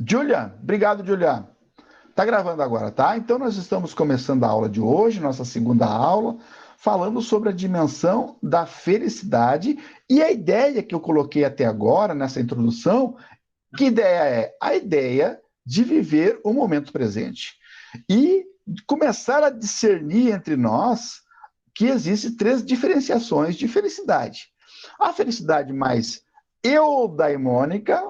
Julia, obrigado, Julia. Tá gravando agora, tá? Então nós estamos começando a aula de hoje, nossa segunda aula, falando sobre a dimensão da felicidade e a ideia que eu coloquei até agora nessa introdução, que ideia é? A ideia de viver o momento presente e começar a discernir entre nós que existem três diferenciações de felicidade. A felicidade mais eudaimônica,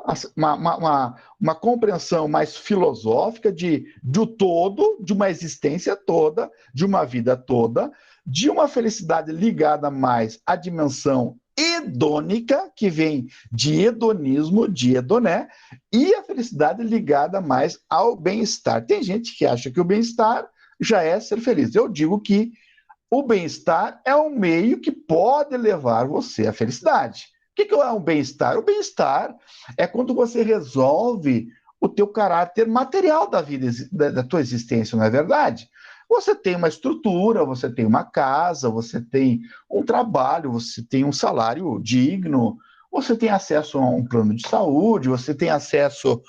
uma compreensão mais filosófica do todo, de uma existência toda, de uma vida toda, de uma felicidade ligada mais à dimensão hedônica, que vem de hedonismo, de hedoné, e a felicidade ligada mais ao bem-estar. Tem gente que acha que o bem-estar já é ser feliz. Eu digo que o bem-estar é um meio que pode levar você à felicidade. O que é um bem-estar? O bem-estar é quando você resolve o teu caráter material da vida, da tua existência, não é verdade? Você tem uma estrutura, você tem uma casa, você tem um trabalho, você tem um salário digno, você tem acesso a um plano de saúde, você tem acesso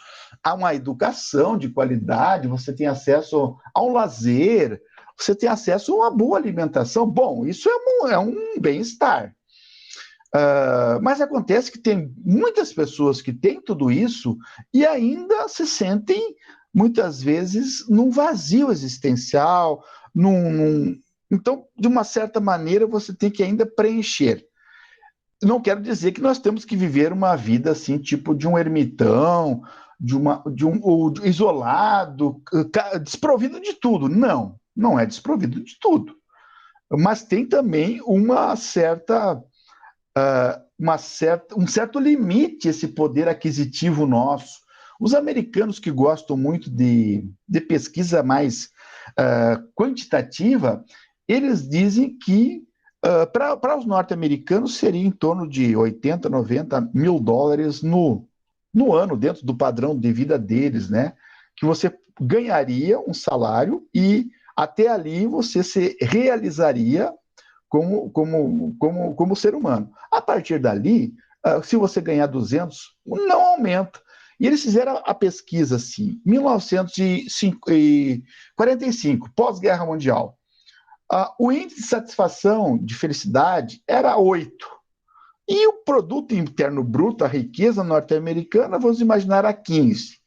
a uma educação de qualidade, você tem acesso a um lazer, você tem acesso a uma boa alimentação. Bom, isso é um bem-estar. Mas acontece que tem muitas pessoas que têm tudo isso e ainda se sentem, muitas vezes, num vazio existencial. Então, de uma certa maneira, você tem que ainda preencher. Não quero dizer que nós temos que viver uma vida assim, tipo de um ermitão, isolado, desprovido de tudo. Não, não é desprovido de tudo. Mas tem também um certo limite esse poder aquisitivo nosso. Os americanos que gostam muito de pesquisa mais quantitativa, eles dizem que para os norte-americanos seria em torno de 80, 90 mil dólares no ano, dentro do padrão de vida deles, né? Que você ganharia um salário e até ali você se realizaria como ser humano. A partir dali, se você ganhar 200, não aumenta. E eles fizeram a pesquisa assim, 1945, pós-guerra mundial. O índice de satisfação, de felicidade, era 8. E o produto interno bruto, a riqueza norte-americana, vamos imaginar, era 15.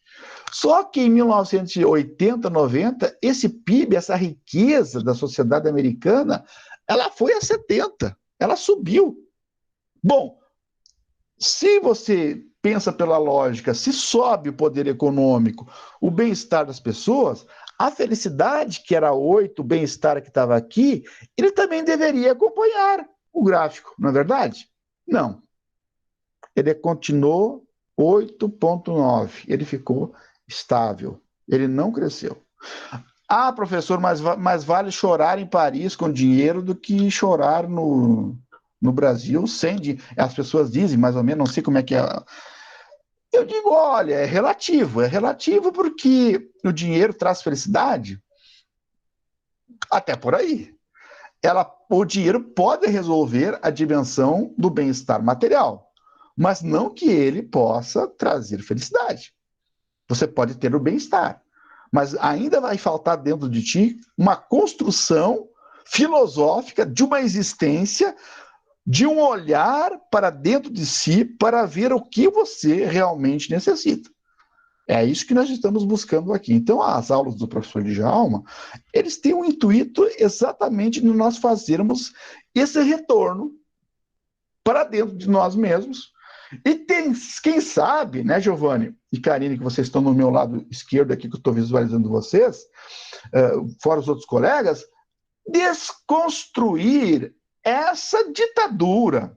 Só que em 1980, 90, esse PIB, essa riqueza da sociedade americana, ela foi a 70, ela subiu. Bom, se você pensa pela lógica, se sobe o poder econômico, o bem-estar das pessoas, a felicidade, que era 8, o bem-estar que estava aqui, ele também deveria acompanhar o gráfico, não é verdade? Não. Ele continuou 8,9. Ele ficou estável. Ele não cresceu. Ah, professor, mas vale chorar em Paris com dinheiro do que chorar no Brasil sem dinheiro. As pessoas dizem, mais ou menos, não sei como é que é. Eu digo, olha, é relativo porque o dinheiro traz felicidade, até por aí. O dinheiro pode resolver a dimensão do bem-estar material, mas não que ele possa trazer felicidade. Você pode ter o bem-estar, mas ainda vai faltar dentro de ti uma construção filosófica de uma existência, de um olhar para dentro de si para ver o que você realmente necessita. É isso que nós estamos buscando aqui. Então, as aulas do professor Djalma, eles têm um intuito exatamente de nós fazermos esse retorno para dentro de nós mesmos. E tem, quem sabe, né, Giovanni e Karine, que vocês estão no meu lado esquerdo aqui, que eu estou visualizando vocês, fora os outros colegas, desconstruir essa ditadura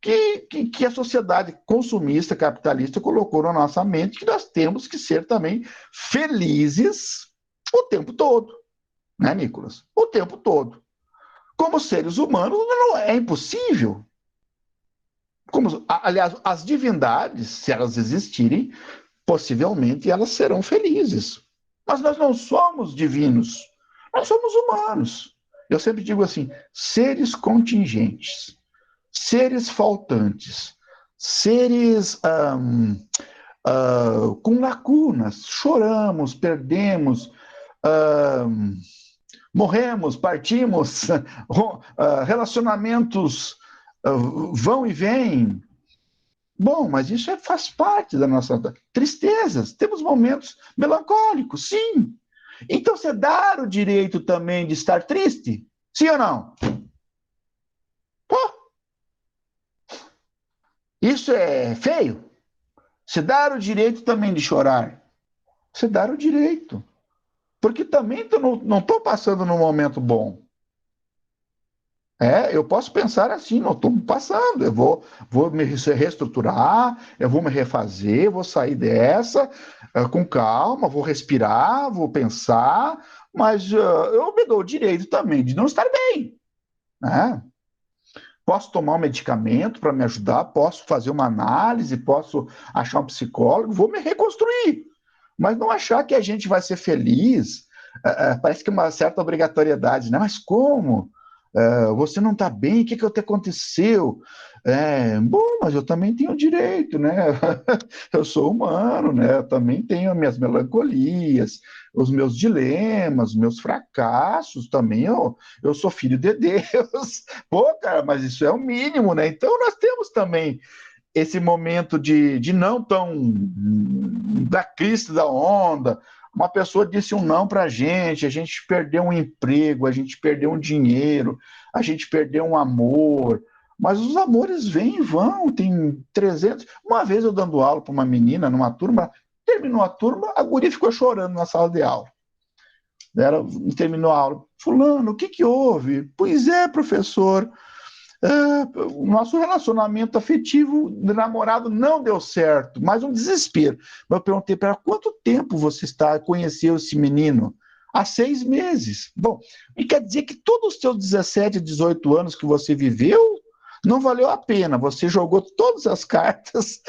que a sociedade consumista, capitalista colocou na nossa mente, que nós temos que ser também felizes o tempo todo, né, Nicolas? O tempo todo. Como seres humanos, não é impossível. Aliás, as divindades, se elas existirem, possivelmente elas serão felizes. Mas nós não somos divinos, nós somos humanos. Eu sempre digo assim: seres contingentes, seres faltantes, seres com lacunas, choramos, perdemos, morremos, partimos, relacionamentos vão e vêm. Bom, mas isso faz parte da nossa tristezas. Temos momentos melancólicos, sim. Então, você dá o direito também de estar triste? Sim ou não? Pô, isso é feio? Você dá o direito também de chorar? Você dá o direito. Porque também não estou passando num momento bom. Eu posso pensar assim, não estou passando, eu vou me reestruturar, eu vou me refazer, vou sair dessa com calma, vou respirar, vou pensar, mas eu me dou o direito também de não estar bem, né? Posso tomar um medicamento para me ajudar, posso fazer uma análise, posso achar um psicólogo, vou me reconstruir, mas não achar que a gente vai ser feliz, parece que é uma certa obrigatoriedade, né? Mas como? Você não está bem, o que aconteceu? Bom, mas eu também tenho direito, né? Eu sou humano, né? Eu também tenho as minhas melancolias, os meus dilemas, os meus fracassos também. Eu sou filho de Deus. Pô, cara, mas isso é o mínimo, né? Então nós temos também esse momento de não tão da crista da onda. Uma pessoa disse um não para a gente perdeu um emprego, a gente perdeu um dinheiro, a gente perdeu um amor. Mas os amores vêm e vão, tem 300. Uma vez eu dando aula para uma menina numa turma, terminou a turma, a guria ficou chorando na sala de aula. Ela terminou a aula. Fulano, o que houve? Pois é, professor, o nosso relacionamento afetivo de namorado não deu certo, mas um desespero. Eu perguntei para ela, quanto tempo você conheceu esse menino? Há 6 meses. Bom, e quer dizer que todos os seus 17, 18 anos que você viveu não valeu a pena. Você jogou todas as cartas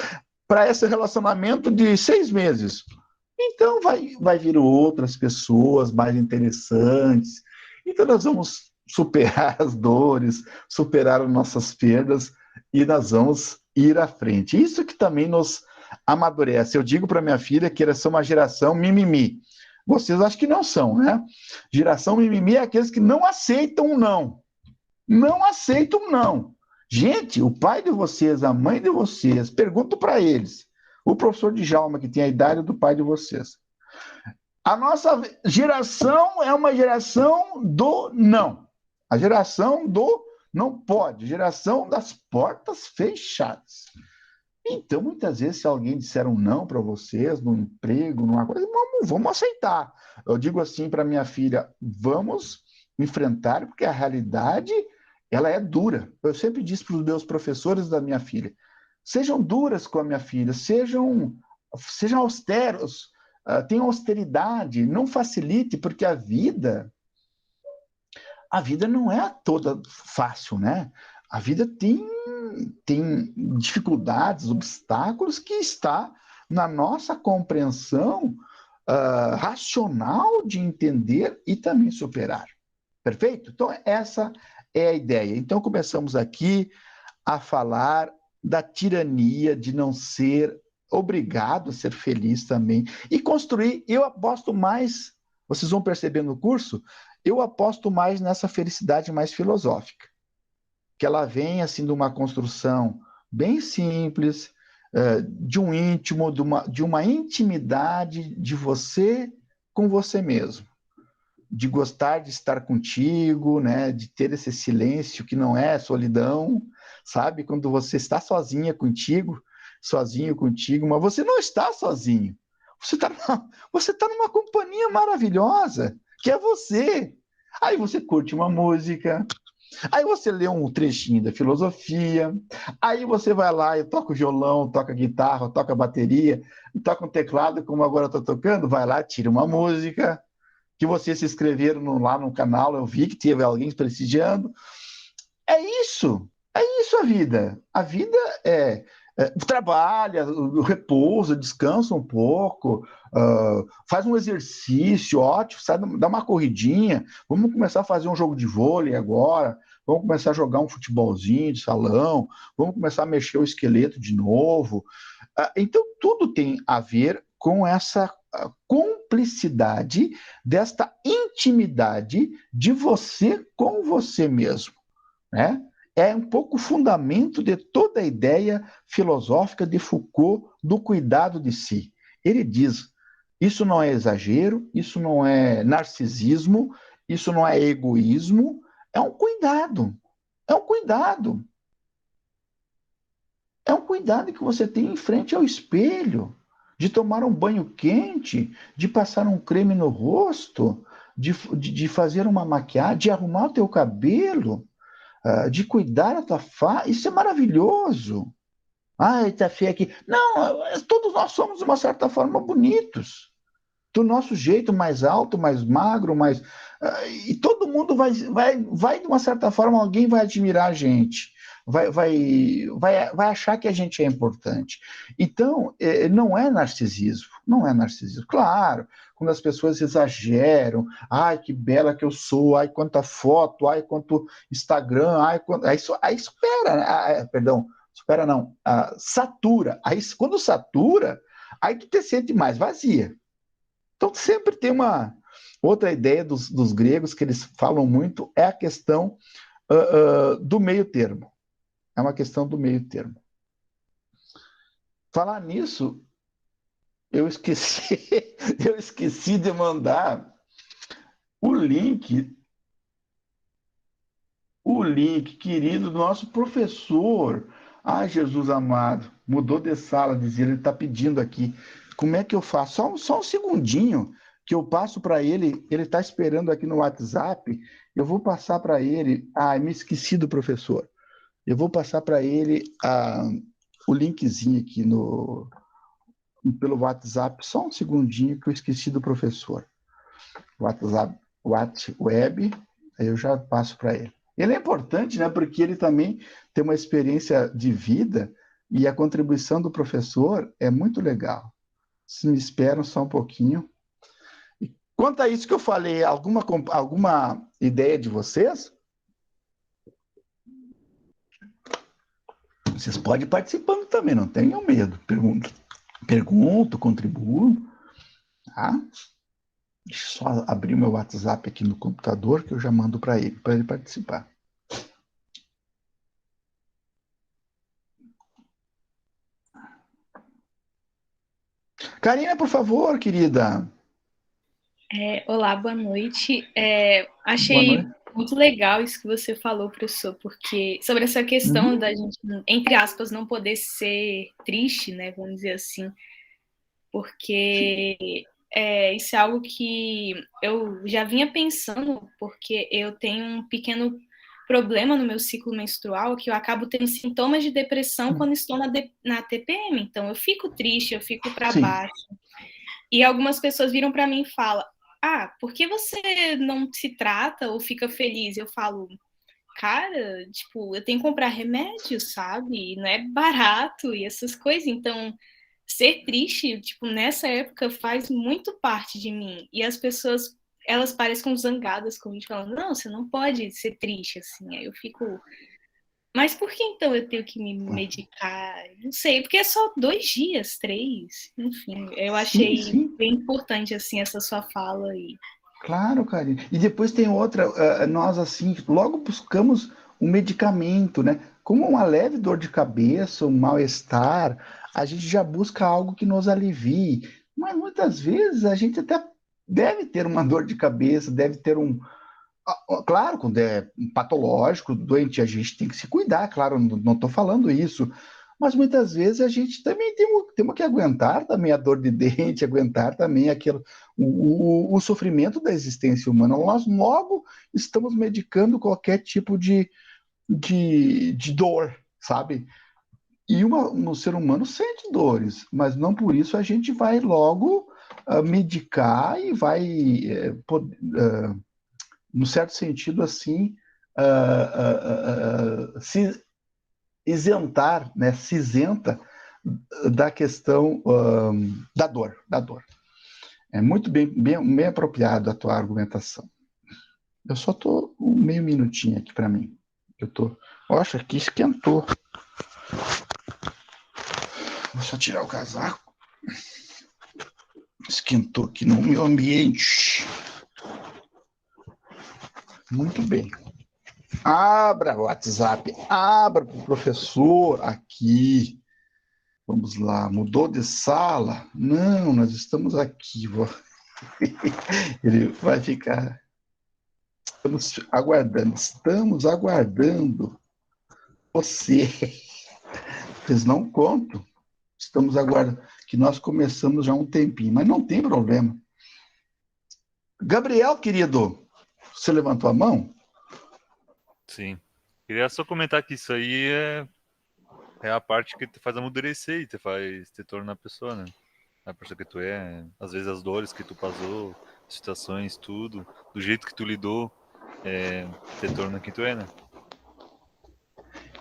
para esse relacionamento de 6 meses. Então vai vir outras pessoas mais interessantes. Então nós vamos superar as dores, superar as nossas perdas e nós vamos ir à frente. Isso que também nos amadurece. Eu digo para minha filha que eles são uma geração mimimi. Vocês acham que não são, né? Geração mimimi é aqueles que não aceitam um não. Não aceitam um não. Gente, o pai de vocês, a mãe de vocês, pergunto para eles. O professor Djalma, que tem a idade do pai de vocês. A nossa geração é uma geração do não. A geração do não pode, geração das portas fechadas. Então, muitas vezes, se alguém disser um não para vocês, num emprego, numa coisa, vamos aceitar. Eu digo assim para minha filha, vamos enfrentar, porque a realidade, ela é dura. Eu sempre disse para os meus professores da minha filha, sejam duras com a minha filha, sejam austeros, tenham austeridade, não facilite, porque a vida não é toda fácil, né? A vida tem dificuldades, obstáculos que está na nossa compreensão racional de entender e também superar. Perfeito? Então, essa é a ideia. Então, começamos aqui a falar da tirania de não ser obrigado a ser feliz também. E construir, eu aposto mais, vocês vão perceber no curso, eu aposto mais nessa felicidade mais filosófica, que ela vem assim de uma construção bem simples, de um íntimo, de uma intimidade de você com você mesmo, de gostar de estar contigo, né, de ter esse silêncio que não é solidão, sabe? Quando você está sozinho contigo, mas você não está sozinho. Você tá numa companhia maravilhosa, que é você. Aí você curte uma música, aí você lê um trechinho da filosofia, aí você vai lá e toca o violão, toca a guitarra, toca a bateria, toca um teclado, como agora eu estou tocando, vai lá, tira uma música, que vocês se inscreveram lá no canal, eu vi que teve alguém prestigiando. É isso a vida. A vida trabalha, repousa, descansa um pouco, faz um exercício ótimo, sabe? Dá uma corridinha. Vamos começar a fazer um jogo de vôlei agora. vamos começar a jogar um futebolzinho de salão, vamos começar a mexer o esqueleto de novo. Então, tudo tem a ver com essa cumplicidade, desta intimidade de você com você mesmo, né? É um pouco o fundamento de toda a ideia filosófica de Foucault do cuidado de si. Ele diz: isso não é exagero, isso não é narcisismo, isso não é egoísmo, é um cuidado. É um cuidado. É um cuidado que você tem em frente ao espelho, de tomar um banho quente, de passar um creme no rosto, de fazer uma maquiagem, de arrumar o teu cabelo, de cuidar da tua face. Isso é maravilhoso. Ai, tá feio aqui. Não, todos nós somos, de uma certa forma, bonitos. Do nosso jeito, mais alto, mais magro, mais. E todo mundo vai, de uma certa forma, alguém vai admirar a gente. Vai achar que a gente é importante. Então, não é narcisismo. Não é narcisismo. Claro, quando as pessoas exageram, ai, que bela que eu sou, ai, quanta foto, ai, quanto Instagram, ai, quanto... aí supera, né? Perdão, supera não, satura. Aí, quando satura, aí tu te sente mais vazia. Então, sempre tem uma outra ideia dos gregos que eles falam muito, é a questão do meio termo. É uma questão do meio termo. Falar nisso, eu esqueci, eu esqueci de mandar o link, querido, do nosso professor. Ai, Jesus amado, mudou de sala, dizia, ele está pedindo aqui. Como é que eu faço? Só um segundinho que eu passo para ele está esperando aqui no WhatsApp, eu vou passar para ele. Ah, me esqueci do professor. Eu vou passar para ele o linkzinho aqui pelo WhatsApp, só um segundinho que eu esqueci do professor. WhatsApp, Web, aí eu já passo para ele. Ele é importante, né? Porque ele também tem uma experiência de vida e a contribuição do professor é muito legal. Se me esperam só um pouquinho. Quanto a isso que eu falei, alguma ideia de vocês? Vocês podem ir participando também, não tenham medo. Pergunto, contribuo. Tá? Deixa eu só abrir o meu WhatsApp aqui no computador que eu já mando para ele participar. Karina, por favor, querida. Olá, boa noite. Boa Achei noite. muito legal isso que você falou, professor, porque sobre essa questão Uhum. da gente, entre aspas, não poder ser triste, né? Vamos dizer assim, porque isso é algo que eu já vinha pensando, porque eu tenho um pequeno problema no meu ciclo menstrual, que eu acabo tendo sintomas de depressão quando estou na TPM. Então, eu fico triste, eu fico para Sim. baixo. E algumas pessoas viram para mim e falam: ah, por que você não se trata ou fica feliz? Eu falo, cara, tipo, eu tenho que comprar remédio, sabe? E não é barato e essas coisas. Então, ser triste, tipo, nessa época faz muito parte de mim. E as pessoas, elas parecem zangadas comigo, falando, não, você não pode ser triste, assim. Aí eu fico, mas por que então eu tenho que me medicar? Não sei, porque é só 2 dias, 3, enfim. Eu Sim, achei sim. bem importante assim essa sua fala aí. Claro, Karina. E depois tem outra, nós assim, logo buscamos um medicamento, né? Como uma leve dor de cabeça, um mal-estar, a gente já busca algo que nos alivie. Mas muitas vezes a gente até deve ter uma dor de cabeça, deve ter claro, quando é patológico, doente, a gente tem que se cuidar, claro, não estou falando isso, mas muitas vezes a gente também temos que aguentar também a dor de dente, aguentar também o sofrimento da existência humana. Nós logo estamos medicando qualquer tipo de dor, sabe? E um ser humano sente dores, mas não por isso a gente vai logo medicar e vai no certo sentido, assim, se isentar, né, se isenta da questão da dor. É muito bem apropriado a tua argumentação. Eu só estou um meio minutinho aqui para mim. Eu acho que esquentou. Vou só tirar o casaco. Esquentou aqui no meu ambiente. Muito bem. Abra o WhatsApp. Abra para o professor aqui. Vamos lá. Mudou de sala? Não, nós estamos aqui. Ele vai ficar. Estamos aguardando você. Vocês não contam. Estamos aguardando, que nós começamos já há um tempinho, mas não tem problema. Gabriel, querido, você levantou a mão? Sim. Queria só comentar que isso aí é a parte que te faz amadurecer e te tornar a pessoa, né? A pessoa que tu é. Às vezes as dores que tu passou, situações, tudo, do jeito que tu lidou, te torna quem tu é, né?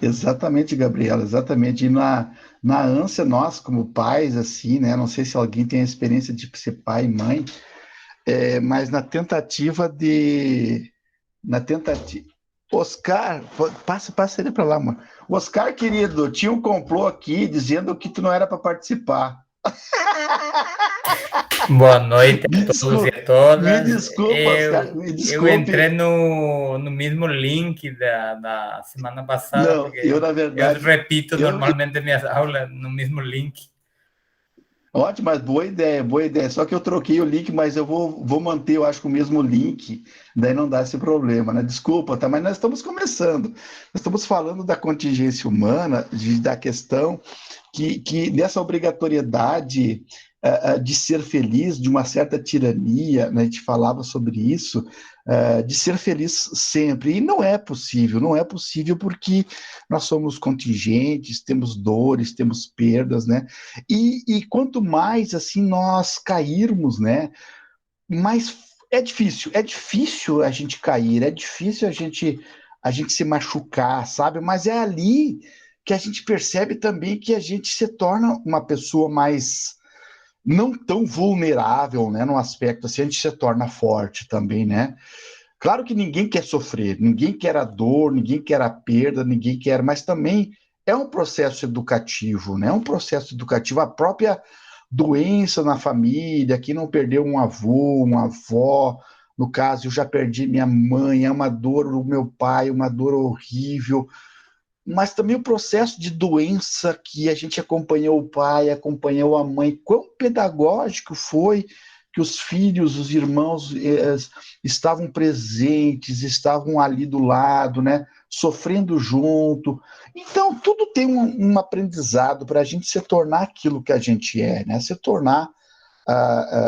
Exatamente, Gabriela, exatamente. E na ânsia, nós, como pais, assim, né? Não sei se alguém tem a experiência de ser pai e mãe, mas na tentativa de. Oscar, passa ele para lá, mano. Oscar, querido, tinha um complô aqui dizendo que tu não era para participar. Boa noite a todos e a todas. Me desculpa, Oscar, me desculpe. Eu entrei no mesmo link da semana passada, Não, porque eu, na verdade, eu repito normalmente minhas aulas no mesmo link. Ótimo, mas boa ideia, boa ideia. Só que eu troquei o link, mas eu vou manter, eu acho, o mesmo link, daí não dá esse problema, né? Desculpa, tá? Mas nós estamos começando. Nós estamos falando da contingência humana, da questão que dessa obrigatoriedade de ser feliz, de uma certa tirania, né? A gente falava sobre isso, de ser feliz sempre. E não é possível porque nós somos contingentes, temos dores, temos perdas, né? E quanto mais assim nós cairmos, né? Mais é difícil a gente cair, é difícil a gente se machucar, sabe? Mas é ali que a gente percebe também que a gente se torna uma pessoa mais não tão vulnerável, né? No aspecto assim, a gente se torna forte também, né? Claro que ninguém quer sofrer, ninguém quer a dor, ninguém quer a perda, ninguém quer, mas também é um processo educativo, né? É um processo educativo, a própria doença na família, quem não perdeu um avô, uma avó, no caso, eu já perdi minha mãe, é uma dor, o meu pai, uma dor horrível, mas também o processo de doença que a gente acompanhou o pai, acompanhou a mãe, quão pedagógico foi que os filhos, os irmãos estavam presentes, estavam ali do lado, né, sofrendo junto. Então, tudo tem um aprendizado para a gente se tornar aquilo que a gente é, né, se tornar,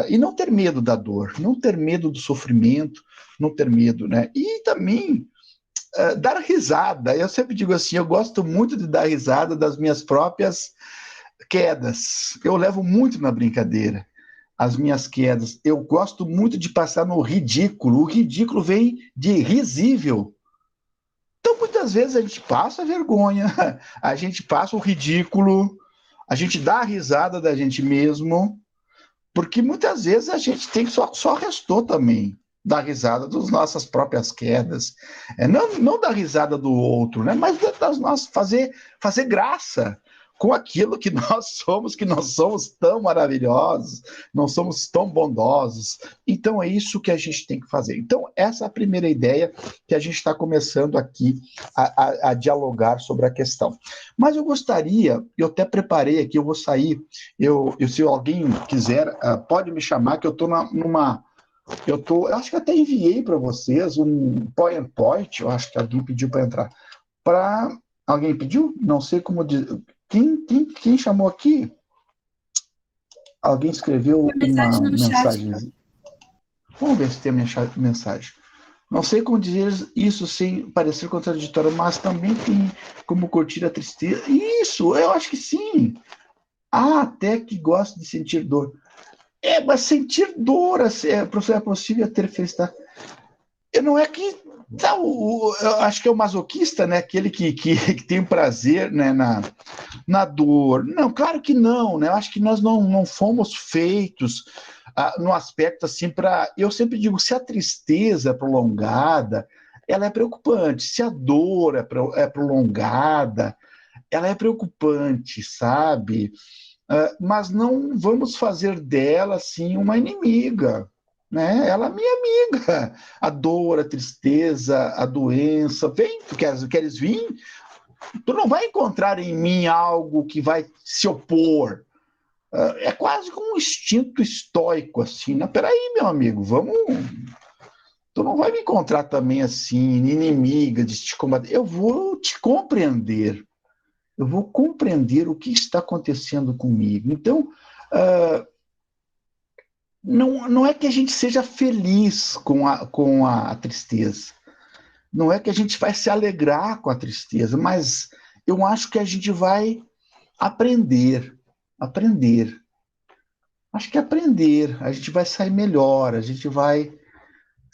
e não ter medo da dor, não ter medo do sofrimento, não ter medo, né, e também dar risada. Eu sempre digo assim, eu gosto muito de dar risada das minhas próprias quedas. Eu levo muito na brincadeira as minhas quedas. Eu gosto muito de passar no ridículo. O ridículo vem de risível. Então, muitas vezes a gente passa a vergonha, a gente passa o ridículo, a gente dá a risada da gente mesmo, porque muitas vezes a gente tem só restou também dar risada das nossas próprias quedas, não da risada do outro, né? Mas das nossas, fazer graça com aquilo que nós somos tão maravilhosos, não somos tão bondosos. Então é isso que a gente tem que fazer. Então essa é a primeira ideia que a gente está começando aqui a dialogar sobre a questão. Mas eu gostaria, eu até preparei aqui, eu vou sair, se alguém quiser, pode me chamar, que eu estou eu acho que até enviei para vocês um PowerPoint, eu acho que alguém pediu para entrar. Alguém pediu? Não sei como dizer. Quem chamou aqui? Alguém escreveu uma mensagem. Vamos ver se tem a mensagem. Não sei como dizer isso sem parecer contraditório, mas também tem como curtir a tristeza. Isso, eu acho que sim. Até que gosta de sentir dor. Mas sentir dor, é possível ter felicidade. Não é que. Não, eu acho que é o masoquista, né? Aquele que tem prazer, né, na dor. Não, claro que não, né? Eu acho que nós não fomos feitos no aspecto assim para. Eu sempre digo, se a tristeza é prolongada, ela é preocupante. Se a dor é prolongada, ela é preocupante, sabe? Mas não vamos fazer dela, assim, uma inimiga, né? Ela é minha amiga. A dor, a tristeza, a doença. Vem, tu queres vir? Tu não vai encontrar em mim algo que vai se opor. É quase como um instinto estoico, assim, né? Peraí, meu amigo, vamos... Tu não vai me encontrar também assim, inimiga de te combater. Eu vou te compreender. Eu vou compreender o que está acontecendo comigo. Então, não é que a gente seja feliz com a tristeza. Não é que a gente vai se alegrar com a tristeza, mas eu acho que a gente vai aprender. Aprender. Acho que aprender. A gente vai sair melhor, a gente vai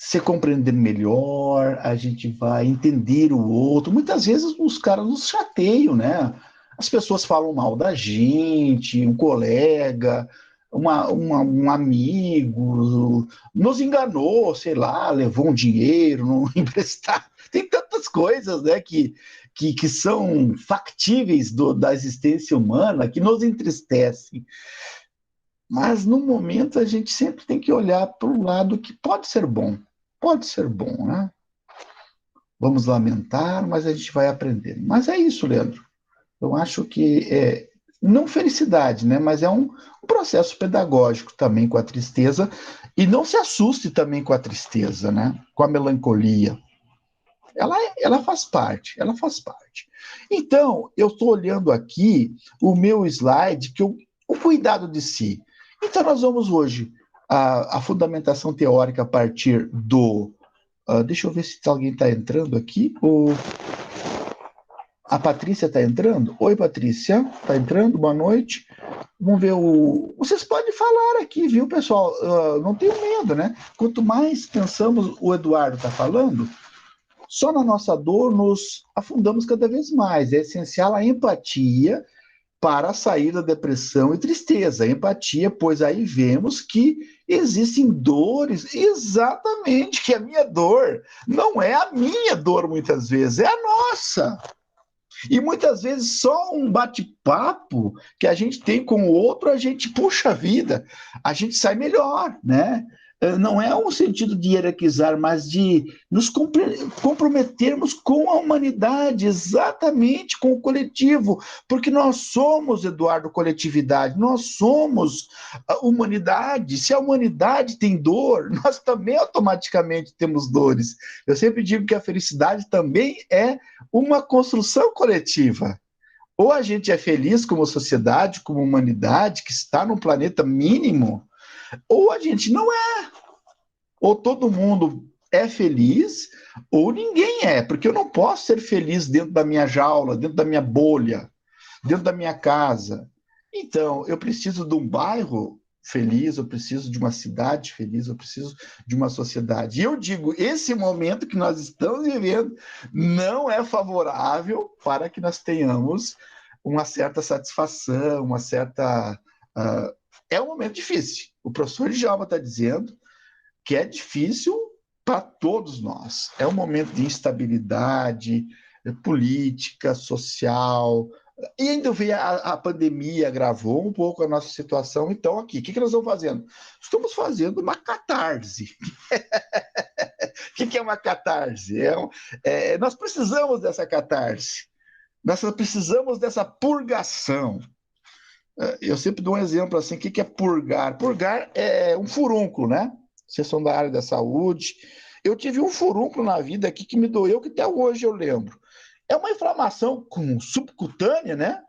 se compreender melhor, a gente vai entender o outro. Muitas vezes os caras nos chateiam, né? As pessoas falam mal da gente, um colega, um amigo, nos enganou, sei lá, levou um dinheiro, não emprestar. Tem tantas coisas, né, que são factíveis da existência humana, que nos entristecem. Mas, no momento, a gente sempre tem que olhar para o lado que pode ser bom. Pode ser bom, né? Vamos lamentar, mas a gente vai aprender. Mas é isso, Leandro. Eu acho que, não felicidade, né? Mas é um processo pedagógico também com a tristeza. E não se assuste também com a tristeza, né? Com a melancolia. Ela faz parte, ela faz parte. Então, eu estou olhando aqui o meu slide, o cuidado de si. Então, nós vamos hoje a fundamentação teórica a partir do... deixa eu ver se alguém está entrando aqui. A Patrícia está entrando? Oi, Patrícia. Está entrando? Boa noite. Vamos ver Vocês podem falar aqui, viu, pessoal? Não tenham medo, né? Quanto mais pensamos, o Eduardo está falando, só na nossa dor nos afundamos cada vez mais. É essencial a empatia para sair da depressão e tristeza. Empatia, pois aí vemos que existem dores, exatamente, que a minha dor não é a minha dor muitas vezes, é a nossa. E muitas vezes só um bate-papo que a gente tem com o outro, a gente puxa a vida, a gente sai melhor, né? Não é um sentido de hierarquizar, mas de nos comprometermos com a humanidade, exatamente com o coletivo, porque nós somos, Eduardo, coletividade, nós somos a humanidade. Se a humanidade tem dor, nós também automaticamente temos dores. Eu sempre digo que a felicidade também é uma construção coletiva. Ou a gente é feliz como sociedade, como humanidade, que está num planeta mínimo, ou a gente não é. Ou todo mundo é feliz, ou ninguém é, porque eu não posso ser feliz dentro da minha jaula, dentro da minha bolha, dentro da minha casa. Então, eu preciso de um bairro feliz, eu preciso de uma cidade feliz, eu preciso de uma sociedade. E eu digo, esse momento que nós estamos vivendo não é favorável para que nós tenhamos uma certa satisfação, uma certa... é um momento difícil. O professor Djalma está dizendo que é difícil para todos nós. É um momento de instabilidade política, social, e ainda veio a pandemia, agravou um pouco a nossa situação. Então, aqui, o que nós estamos fazendo? Estamos fazendo uma catarse. O que é uma catarse? Nós precisamos dessa catarse. Nós precisamos dessa purgação. Eu sempre dou um exemplo assim, o que é purgar? Purgar é um furúnculo, né? Vocês são da área da saúde. Eu tive um furúnculo na vida aqui que me doeu, que até hoje eu lembro. É uma inflamação subcutânea, né?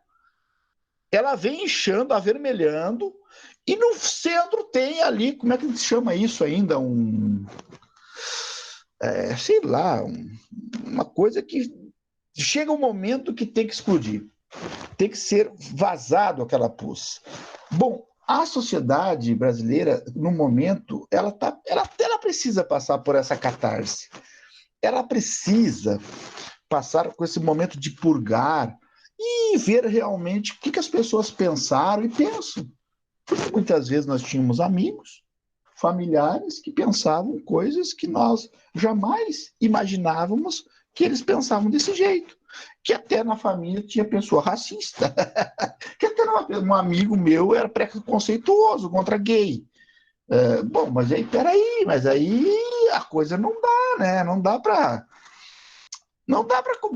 Ela vem inchando, avermelhando, e no centro tem ali, como é que se chama isso ainda? Sei lá, uma coisa que chega um momento que tem que explodir. Tem que ser vazado aquela pus. Bom, a sociedade brasileira, no momento, ela precisa passar por essa catarse. Ela precisa passar por esse momento de purgar e ver realmente o que as pessoas pensaram e pensam. Porque muitas vezes nós tínhamos amigos, familiares que pensavam coisas que nós jamais imaginávamos que eles pensavam desse jeito. Que até na família tinha pessoa racista. Que até um amigo meu era preconceituoso contra gay. Bom, mas aí, peraí, mas aí a coisa não dá, né? Não dá para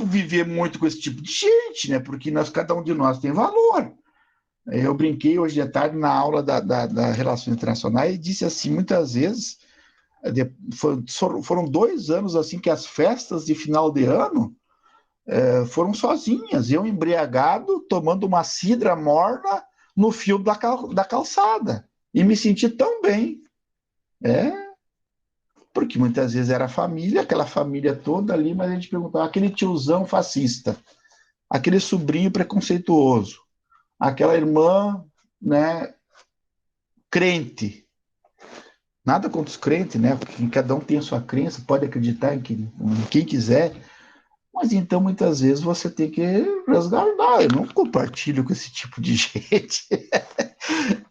viver muito com esse tipo de gente, né? Porque cada um de nós tem valor. Eu brinquei hoje de tarde na aula da Relações Internacionais e disse assim, muitas vezes, foram 2 anos assim que as festas de final de ano foram sozinhas, eu embriagado, tomando uma cidra morna no fio da calçada, e me senti tão bem, porque muitas vezes era a família, aquela família toda ali, mas a gente perguntava, aquele tiozão fascista, aquele sobrinho preconceituoso, aquela irmã, né, crente. Nada contra os crentes, né? Porque cada um tem a sua crença, pode acreditar em quem quiser, mas então muitas vezes você tem que resguardar. Eu não compartilho com esse tipo de gente.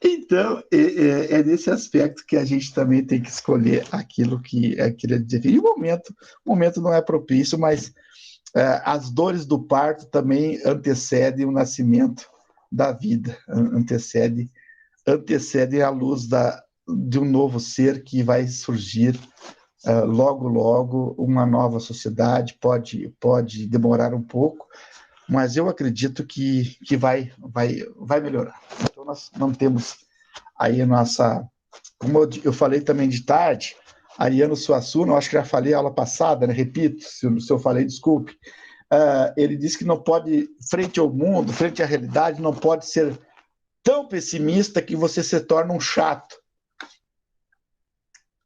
Então, é nesse aspecto que a gente também tem que escolher aquilo que dizer. E o momento não é propício, mas as dores do parto também antecedem o nascimento da vida, antecedem a luz de um novo ser que vai surgir logo, logo, uma nova sociedade. Pode demorar um pouco, mas eu acredito que vai melhorar. Então, nós não temos aí a nossa... Como eu falei também de tarde, Ariano Suassuna, eu acho que já falei a aula passada, né? Repito, se eu falei, desculpe. Ele disse que não pode, frente ao mundo, frente à realidade, não pode ser tão pessimista que você se torna um chato.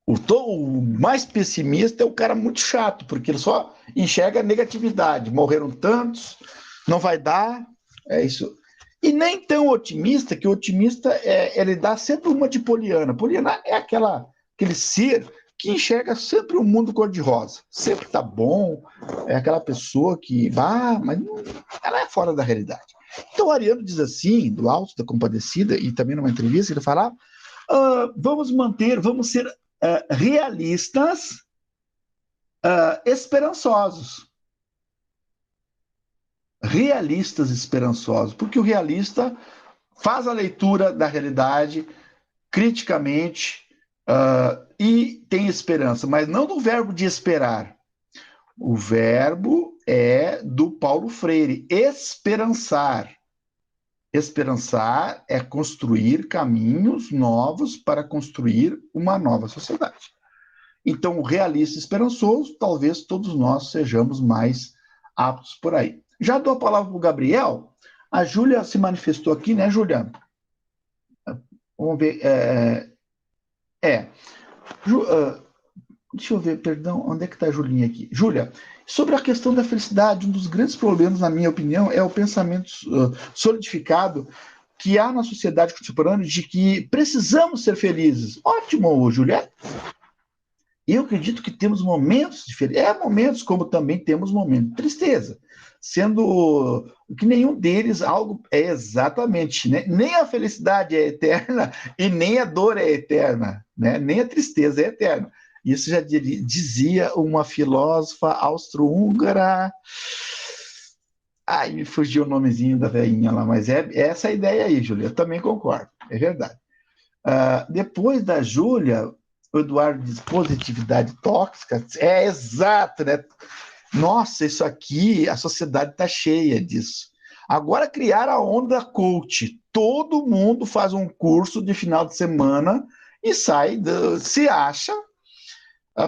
O mais pessimista é o cara muito chato, porque ele só enxerga negatividade. Morreram tantos, não vai dar, é isso. E nem tão otimista, que o otimista ele dá sempre uma de Poliana. Poliana é aquele ser que enxerga sempre o mundo cor-de-rosa. Sempre está bom, é aquela pessoa que... mas não, ela é fora da realidade. Então o Ariano diz assim, do Alto da Compadecida, e também numa entrevista, ele fala, vamos ser realistas, esperançosos. Realistas esperançosos, porque o realista faz a leitura da realidade criticamente e tem esperança, mas não do verbo de esperar. O verbo é do Paulo Freire, esperançar. Esperançar é construir caminhos novos para construir uma nova sociedade. Então, o realista esperançoso, talvez todos nós sejamos mais aptos por aí. Já dou a palavra para o Gabriel. A Júlia se manifestou aqui, né, Júlia? Vamos ver. Deixa eu ver, perdão, onde é que está a Julinha aqui? Júlia, sobre a questão da felicidade, um dos grandes problemas, na minha opinião, é o pensamento solidificado que há na sociedade contemporânea de que precisamos ser felizes. Ótimo, Júlia. Eu acredito que temos momentos de felicidade. Momentos como também temos momentos de tristeza. Sendo que nenhum deles algo é exatamente, né? Nem a felicidade é eterna e nem a dor é eterna, né? Nem a tristeza é eterna. Isso já dizia uma filósofa austro-húngara. Ai, me fugiu o nomezinho da velhinha lá, mas é essa a ideia aí, Júlia. Eu também concordo, é verdade. Depois da Júlia, o Eduardo diz positividade tóxica. É exato, né? Nossa, isso aqui, a sociedade está cheia disso. Agora criar a onda coach. Todo mundo faz um curso de final de semana e se acha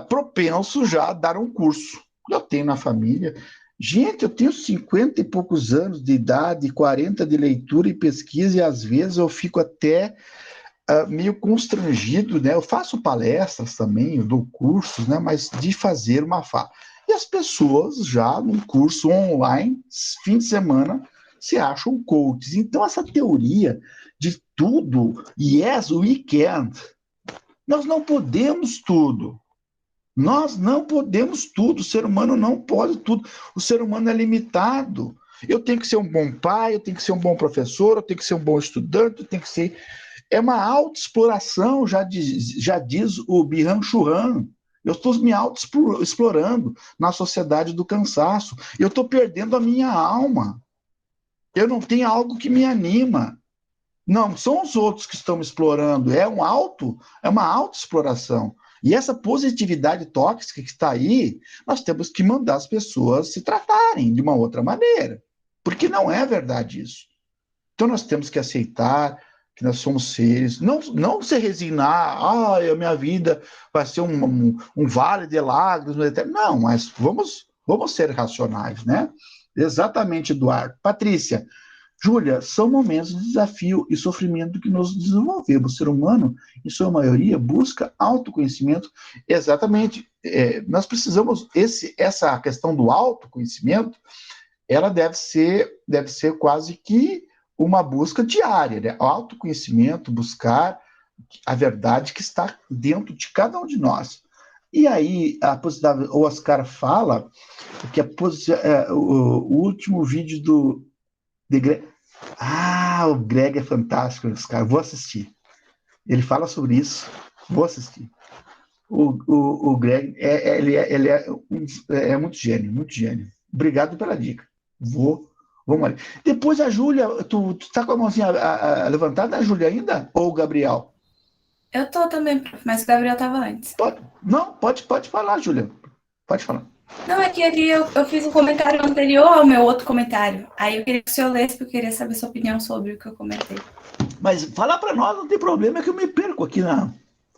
propenso já a dar um curso. Eu tenho na família. Gente, eu tenho 50 e poucos anos de idade, 40 de leitura e pesquisa, e às vezes eu fico até meio constrangido, né? Eu faço palestras também, eu dou cursos, né? Mas de fazer uma fala. E as pessoas já num curso online, fim de semana, se acham coaches. Então essa teoria de tudo, yes, we can, nós não podemos tudo. Nós não podemos tudo, o ser humano não pode tudo, o ser humano é limitado. Eu tenho que ser um bom pai, eu tenho que ser um bom professor, eu tenho que ser um bom estudante, eu tenho que ser... É uma autoexploração, já diz o Byung-Chul Han. Eu estou me autoexplorando na sociedade do cansaço. Eu estou perdendo a minha alma. Eu não tenho algo que me anima. Não, são os outros que estão me explorando. É uma autoexploração. E essa positividade tóxica que está aí, nós temos que mandar as pessoas se tratarem de uma outra maneira. Porque não é verdade isso. Então nós temos que aceitar que nós somos seres, não se resignar, a minha vida vai ser um vale de lágrimas, não, mas vamos ser racionais, né? Exatamente, Eduardo. Patrícia, Júlia, são momentos de desafio e sofrimento que nos desenvolvemos. O ser humano, em sua maioria, busca autoconhecimento. Exatamente. Nós precisamos, essa questão do autoconhecimento, ela deve ser quase que uma busca diária, né? O autoconhecimento, buscar a verdade que está dentro de cada um de nós. E aí, o Oscar fala que o último vídeo de Greg. O Greg é fantástico, Oscar. Vou assistir. Ele fala sobre isso. Vou assistir. O Greg, ele é muito gênio, muito gênio. Obrigado pela dica. Vamos ali. Depois a Júlia, tu tá com a mãozinha levantada, a Júlia ainda? Ou o Gabriel? Eu tô também, mas o Gabriel tava antes. Pode falar, Júlia. Pode falar. Não, é que ali eu fiz um comentário anterior ao meu outro comentário. Aí eu queria que o senhor lesse, porque eu queria saber sua opinião sobre o que eu comentei. Mas falar para nós não tem problema, é que eu me perco aqui na...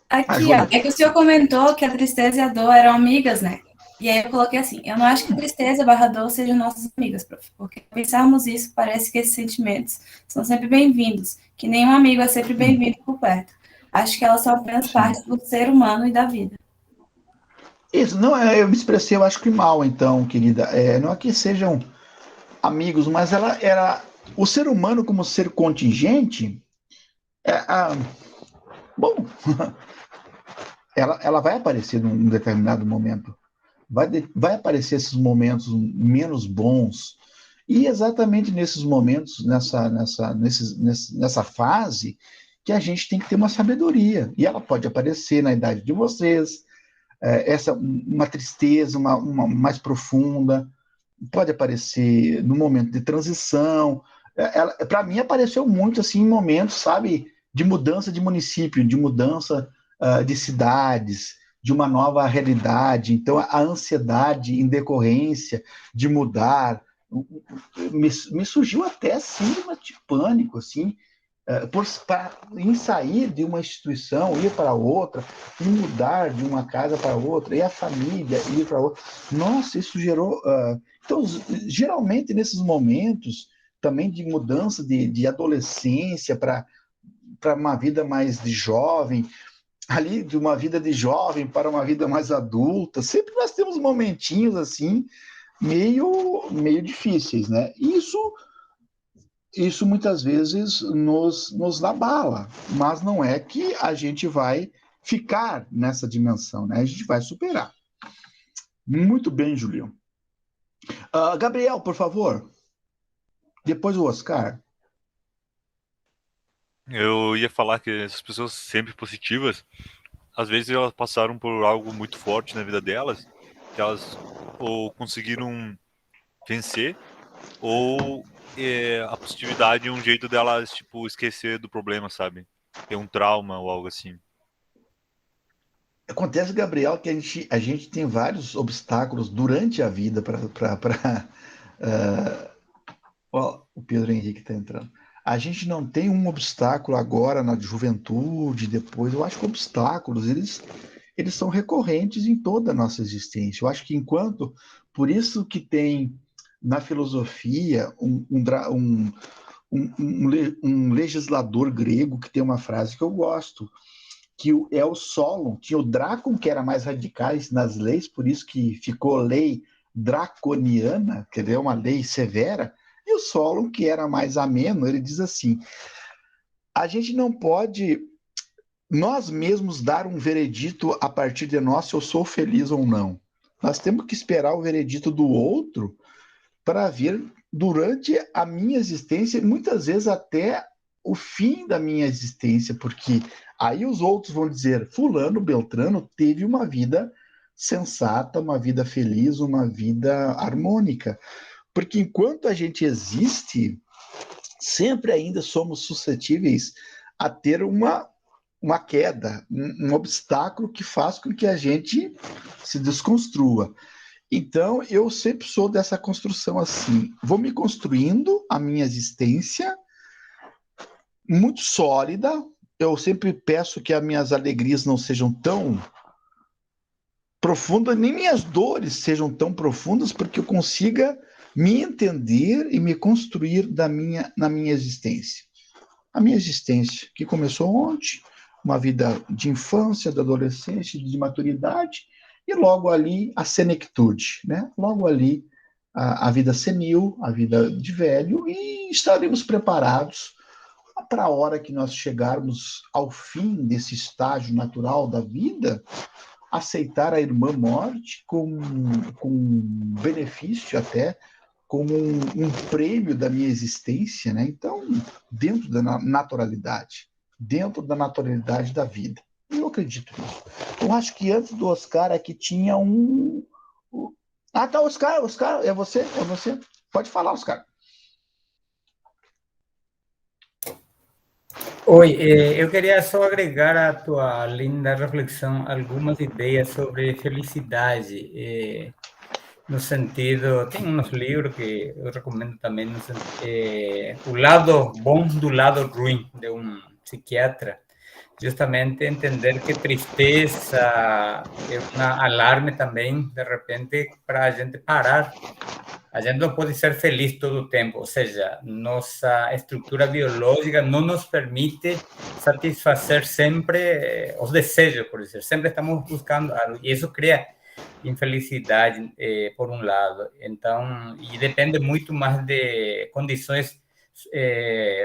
Aqui, ó, é que o senhor comentou que a tristeza e a dor eram amigas, né? E aí eu coloquei assim, eu não acho que a tristeza / dor sejam nossas amigas, prof, porque pensarmos isso, parece que esses sentimentos são sempre bem-vindos, que nenhum amigo é sempre bem-vindo por perto. Acho que elas são apenas parte do ser humano e da vida. Isso, não, eu me expressei, eu acho que mal, então, querida. Não é que sejam amigos, mas ela era... O ser humano como ser contingente, bom, ela vai aparecer num determinado momento. Vai aparecer esses momentos menos bons. E exatamente nesses momentos, nessa fase, que a gente tem que ter uma sabedoria. E ela pode aparecer na idade de vocês, uma tristeza uma mais profunda, pode aparecer no momento de transição. Para mim, apareceu muito assim, em momentos, sabe, de mudança de município, de mudança de cidades, de uma nova realidade. Então, a ansiedade em decorrência de mudar, me surgiu até síndrome de pânico, assim, em sair de uma instituição, ir para outra, e mudar de uma casa para outra, e a família ir para outra. Nossa, isso gerou... Então, geralmente, nesses momentos também de mudança de adolescência para uma vida mais de jovem, ali de uma vida de jovem para uma vida mais adulta, sempre nós temos momentinhos assim, meio difíceis, né? Isso muitas vezes nos abala, mas não é que a gente vai ficar nessa dimensão, né? A gente vai superar. Muito bem, Julião. Gabriel, por favor. Depois o Oscar. Eu ia falar que essas pessoas sempre positivas, às vezes elas passaram por algo muito forte na vida delas, que elas ou conseguiram vencer, ou a positividade é um jeito delas, tipo, esquecer do problema, sabe? Ter um trauma ou algo assim. Acontece, Gabriel, que a gente tem vários obstáculos durante a vida para... o Pedro Henrique está entrando. A gente não tem um obstáculo agora na juventude, depois. Eu acho que obstáculos, eles são recorrentes em toda a nossa existência. Eu acho que por isso que tem na filosofia um legislador grego que tem uma frase que eu gosto, que é o Solon. Tinha o Drácon, que era mais radicais nas leis, por isso que ficou lei draconiana, quer dizer, uma lei severa, e o Solon, que era mais ameno, ele diz assim: a gente não pode nós mesmos dar um veredito a partir de nós se eu sou feliz ou não. Nós temos que esperar o veredito do outro para vir durante a minha existência, muitas vezes até o fim da minha existência, porque aí os outros vão dizer, fulano, Beltrano teve uma vida sensata, uma vida feliz, uma vida harmônica. Porque enquanto a gente existe, sempre ainda somos suscetíveis a ter uma queda, um obstáculo que faz com que a gente se desconstrua. Então, eu sempre sou dessa construção assim, vou me construindo a minha existência muito sólida, eu sempre peço que as minhas alegrias não sejam tão profundas, nem minhas dores sejam tão profundas, porque eu consiga me entender e me construir na minha existência. A minha existência, que começou ontem, uma vida de infância, de adolescência, de maturidade, e logo ali a senectude, né? Logo ali a vida senil, a vida de velho, e estaremos preparados para a hora que nós chegarmos ao fim desse estágio natural da vida, aceitar a irmã morte com benefício até, como um prêmio da minha existência, né? Então, dentro da naturalidade da vida. Eu acredito nisso. Eu acho que antes do Oscar aqui tinha um... Ah, tá, Oscar, é você? Pode falar, Oscar. Oi, eu queria só agregar à tua linda reflexão algumas ideias sobre felicidade, no sentido, tem uns livros que eu recomendo também, o lado bom do lado ruim, de um psiquiatra, justamente entender que tristeza é um alarme também, de repente, para a gente parar. A gente não pode ser feliz todo o tempo, ou seja, nossa estrutura biológica não nos permite satisfazer sempre os desejos, por exemplo. Sempre estamos buscando algo, e isso cria infelicidade, por um lado. Então, e depende muito mais de condições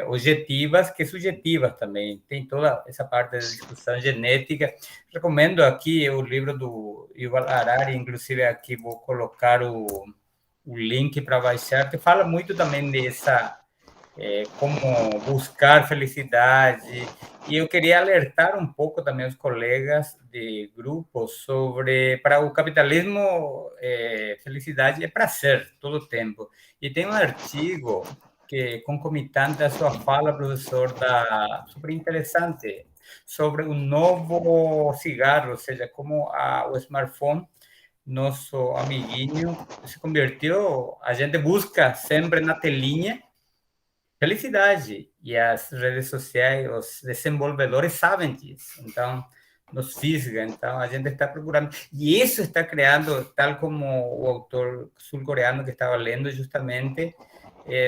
objetivas que subjetivas também. Tem toda essa parte da discussão genética. Recomendo aqui o livro do Yuval Harari, inclusive aqui vou colocar o link para baixar, que fala muito também dessa, como buscar felicidade. E eu queria alertar um pouco também os colegas de grupo sobre, para o capitalismo, felicidade é prazer todo o tempo. E tem um artigo que concomitante à sua fala, professor, super interessante, sobre um novo cigarro, ou seja, como o smartphone, nosso amiguinho, se convertiu, a gente busca sempre na telinha felicidade, e as redes sociais, os desenvolvedores sabem disso, então nos fisga, então a gente está procurando, e isso está criando, tal como o autor sul-coreano que estava lendo, justamente,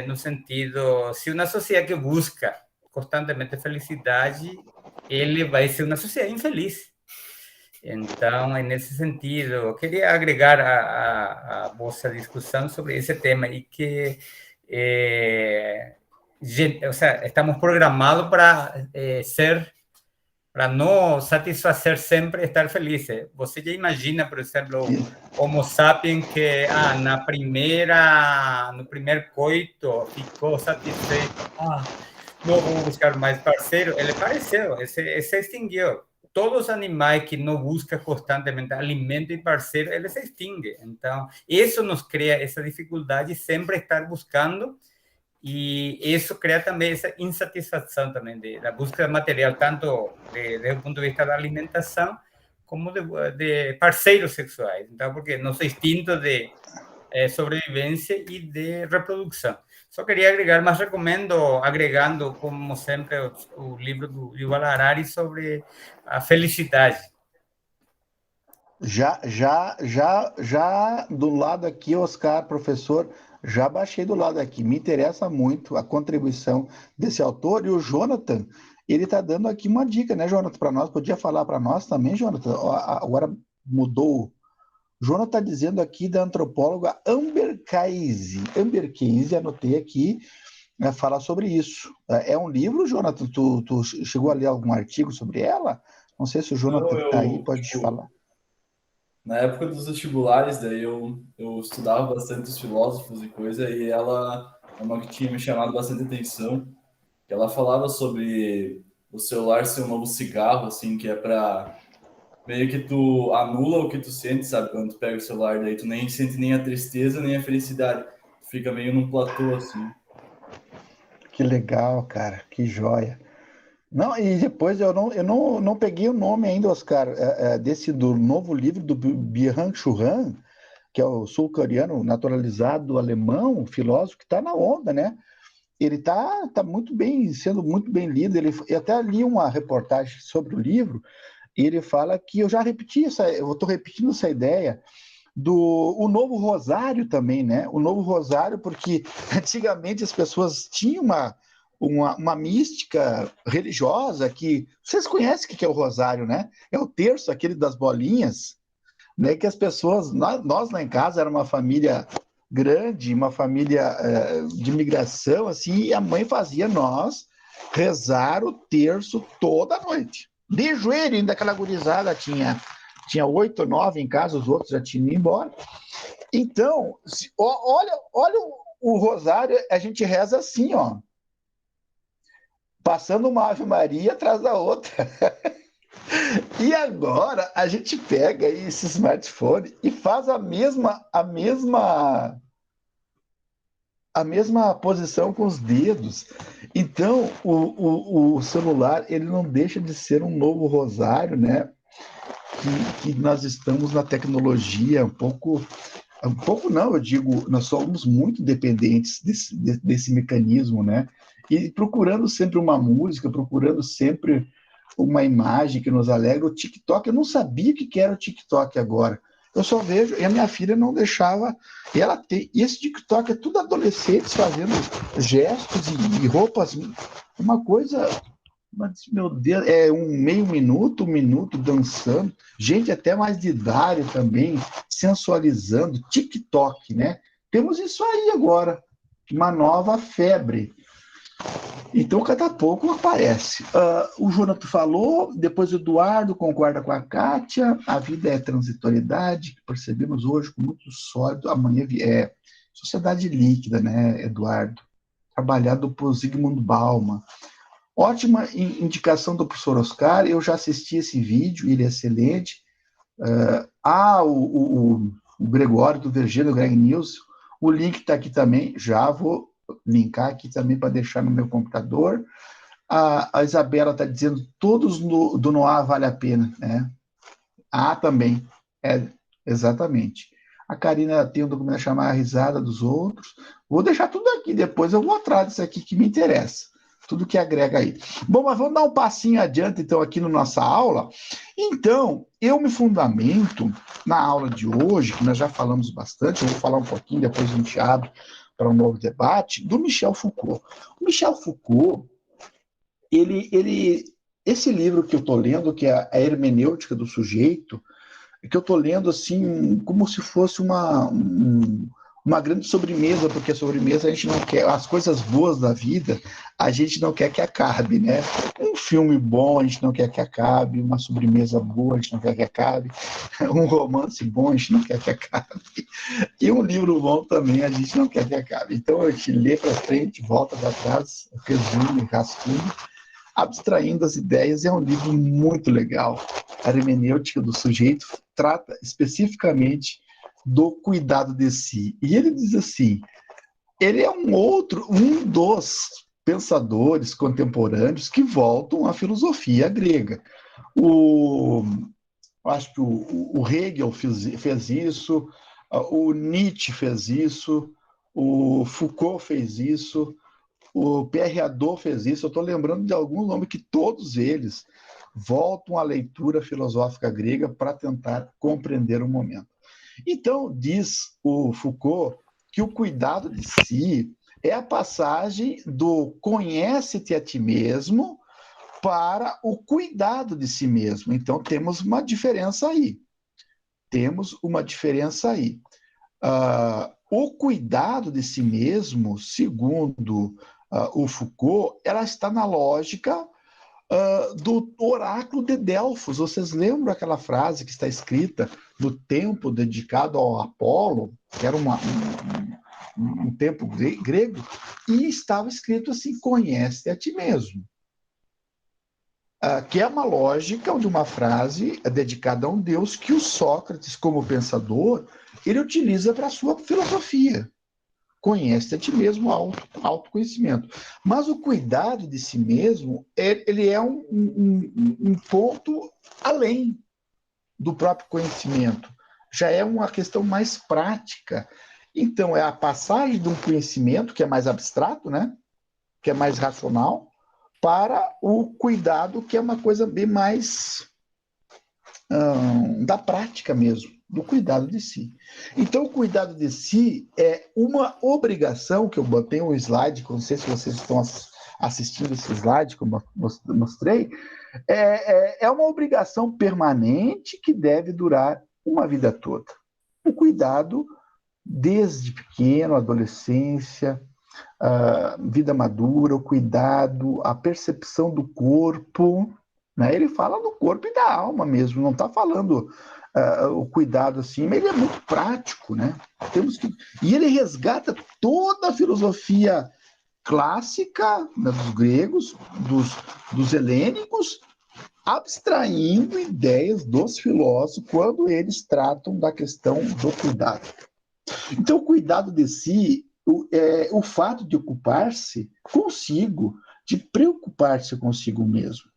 no sentido, se uma sociedade que busca constantemente felicidade, ele vai ser uma sociedade infeliz. Então, nesse sentido, eu queria agregar a vossa discussão sobre esse tema e que, ou seja, estamos programados para para não satisfazer sempre, estar felizes. Você já imagina, por exemplo, o Homo sapiens que no primeiro coito ficou satisfeito. Não vou buscar mais parceiro. Ele apareceu, se extinguiu. Todos os animais que não buscam constantemente alimento e parceiro, eles se extinguem. Então, isso nos cria essa dificuldade de sempre estar buscando, e isso cria também essa insatisfação também da busca material, tanto desde o ponto de vista da alimentação, como de parceiros sexuais. Então, porque nosso instinto de sobrevivência e de reprodução. Só queria agregar, mas recomendo, agregando, como sempre, o livro do Yuval Harari sobre a felicidade. Já do lado aqui, Oscar, professor, já baixei do lado aqui. Me interessa muito a contribuição desse autor, e o Jonathan, ele está dando aqui uma dica, né, Jonathan, para nós. Podia falar para nós também, Jonathan? Agora mudou. O Jonathan está dizendo aqui da antropóloga Amber Cayce. Amber Cayce, anotei aqui, fala sobre isso. É um livro, Jonathan? Tu chegou a ler algum artigo sobre ela? Não sei se o Jonathan está aí, pode falar. Na época dos vestibulares, daí eu estudava bastante os filósofos e coisa, e ela é uma que tinha me chamado bastante atenção. Ela falava sobre o celular ser um novo cigarro, assim, que é para meio que tu anula o que tu sente, sabe? Quando tu pega o celular, daí tu nem sente nem a tristeza, nem a felicidade. Tu fica meio num platô, assim. Que legal, cara, que joia. Não, e depois eu não peguei o nome ainda, Oscar, desse do novo livro do Byung-Chul Han, que é o sul-coreano naturalizado alemão, filósofo que está na onda, né? Ele tá muito bem, sendo muito bem lido. Eu até li uma reportagem sobre o livro, e ele fala que eu estou repetindo essa ideia do o Novo Rosário também, né? O Novo Rosário, porque antigamente as pessoas tinham uma mística religiosa que vocês conhecem o que é o Rosário, né? É o terço, aquele das bolinhas, né? Que as pessoas, nós lá em casa era uma família grande, uma família de migração, assim, e a mãe fazia nós rezar o terço toda noite. De joelho, ainda aquela gurizada tinha 8 ou 9 em casa, os outros já tinham ido embora. Então, olha o rosário, a gente reza assim, ó, passando uma Ave Maria atrás da outra. E agora a gente pega esse smartphone e faz a mesma posição com os dedos. Então, o celular ele não deixa de ser um novo rosário, né? Que nós estamos na tecnologia um pouco não, eu digo, nós somos muito dependentes desse mecanismo, né? E procurando sempre uma música, procurando sempre uma imagem que nos alegra. O TikTok, eu não sabia o que era o TikTok agora. Eu só vejo, e a minha filha não deixava, e esse TikTok é tudo adolescentes fazendo gestos e roupas, uma coisa, mas, meu Deus, é meio minuto, 1 minuto dançando, gente até mais de idade também, sensualizando, TikTok, né? Temos isso aí agora, uma nova febre. Então, cada pouco aparece. O Jonathan falou, depois o Eduardo concorda com a Kátia, a vida é transitoriedade, que percebemos hoje com muito sólido, amanhã é sociedade líquida, né, Eduardo? Trabalhado por Zygmunt Bauman. Ótima indicação do professor Oscar, eu já assisti esse vídeo, ele é excelente. O Gregório do Vergênio, Greg News, o link está aqui também, já vou linkar aqui também para deixar no meu computador. A Isabela está dizendo, todos do Noah vale a pena, né? Também, exatamente. A Karina tem um documento chamado A Risada dos Outros. Vou deixar tudo aqui, depois eu vou atrás disso aqui que me interessa. Tudo que agrega aí. Bom, mas vamos dar um passinho adiante, então, aqui na nossa aula. Então, eu me fundamento na aula de hoje, que nós já falamos bastante, eu vou falar um pouquinho, depois a gente abre para um novo debate, do Michel Foucault. O Michel Foucault, esse livro que eu estou lendo, que é a Hermenêutica do Sujeito, que eu estou lendo assim, como se fosse uma grande sobremesa, porque a sobremesa a gente não quer, as coisas boas da vida, a gente não quer que acabe, né? Um filme bom, a gente não quer que acabe, uma sobremesa boa, a gente não quer que acabe, um romance bom, a gente não quer que acabe, e um livro bom também, a gente não quer que acabe. Então, a gente lê para frente, volta para trás, resume, rascunha, abstraindo as ideias, é um livro muito legal. A hermenêutica do sujeito trata especificamente do cuidado de si. E ele diz assim, ele é um dos pensadores contemporâneos que voltam à filosofia grega. Acho que o Hegel fez isso, o Nietzsche fez isso, o Foucault fez isso, o Pierre Hadot fez isso. Eu estou lembrando de alguns nomes que todos eles voltam à leitura filosófica grega para tentar compreender o momento. Então, diz o Foucault que o cuidado de si é a passagem do conhece-te a ti mesmo para o cuidado de si mesmo. Então, temos uma diferença aí. O cuidado de si mesmo, segundo o Foucault, ela está na lógica do oráculo de Delfos. Vocês lembram aquela frase que está escrita no templo dedicado ao Apolo, que era no tempo grego, e estava escrito assim: conhece a ti mesmo. Que é uma lógica de uma frase dedicada a um deus que o Sócrates, como pensador, ele utiliza para a sua filosofia. Conhece a ti mesmo, autoconhecimento. Mas o cuidado de si mesmo, ele é um ponto além do próprio conhecimento. Já é uma questão mais prática. Então, é a passagem de um conhecimento que é mais abstrato, né? Que é mais racional, para o cuidado, que é uma coisa bem mais da prática mesmo, do cuidado de si. Então, o cuidado de si é uma obrigação, que eu botei um slide, que eu não sei se vocês estão assistindo esse slide que eu mostrei, é uma obrigação permanente que deve durar uma vida toda. O cuidado desde pequeno, adolescência, vida madura, o cuidado, a percepção do corpo, né? Ele fala do corpo e da alma mesmo, não está falando o cuidado assim, mas ele é muito prático, né? E ele resgata toda a filosofia clássica, né, dos gregos, dos helênicos, abstraindo ideias dos filósofos quando eles tratam da questão do cuidado. Então, o cuidado de si, o fato de ocupar-se consigo, de preocupar-se consigo mesmo.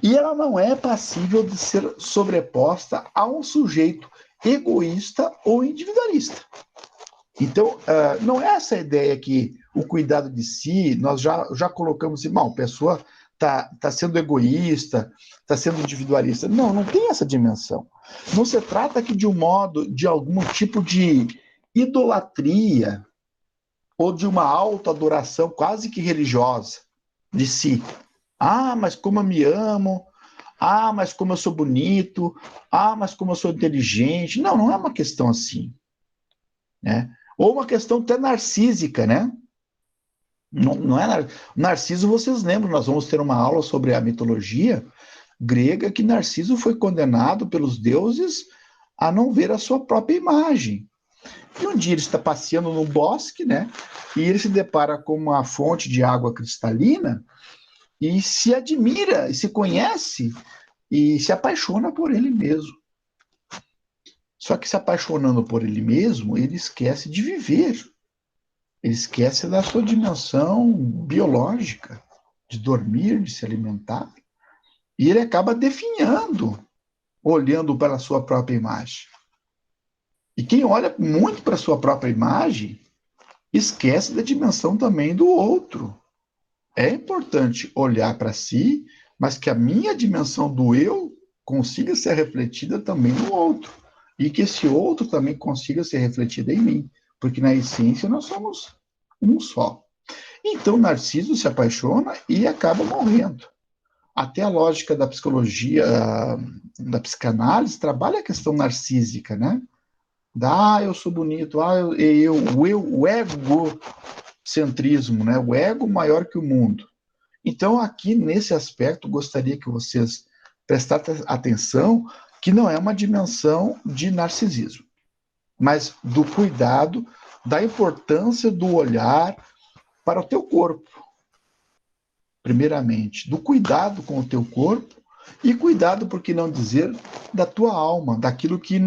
E ela não é passível de ser sobreposta a um sujeito egoísta ou individualista. Então, não é essa ideia que o cuidado de si, nós já colocamos assim, a pessoa está sendo egoísta, está sendo individualista. Não tem essa dimensão. Não se trata aqui de algum tipo de idolatria ou de uma autoadoração quase que religiosa de si. Mas como eu me amo, mas como eu sou bonito, mas como eu sou inteligente. Não é uma questão assim, né? Ou uma questão até narcísica, né? Não é Narciso, vocês lembram, nós vamos ter uma aula sobre a mitologia grega, que Narciso foi condenado pelos deuses a não ver a sua própria imagem. E um dia ele está passeando no bosque, né? E ele se depara com uma fonte de água cristalina e se admira, e se conhece, e se apaixona por ele mesmo. Só que se apaixonando por ele mesmo, ele esquece de viver. Ele esquece da sua dimensão biológica, de dormir, de se alimentar. E ele acaba definhando, olhando para a sua própria imagem. E quem olha muito para a sua própria imagem, esquece da dimensão também do outro. É importante olhar para si, mas que a minha dimensão do eu consiga ser refletida também no outro. E que esse outro também consiga ser refletido em mim. Porque na essência nós somos um só. Então Narciso se apaixona e acaba morrendo. Até a lógica da psicologia, da psicanálise, trabalha a questão narcísica, né? Eu sou bonito, o egocentrismo, né? O ego maior que o mundo. Então, aqui nesse aspecto, gostaria que vocês prestassem atenção que não é uma dimensão de narcisismo, mas do cuidado, da importância do olhar para o teu corpo, primeiramente, do cuidado com o teu corpo e cuidado, por que não dizer, da tua alma, daquilo que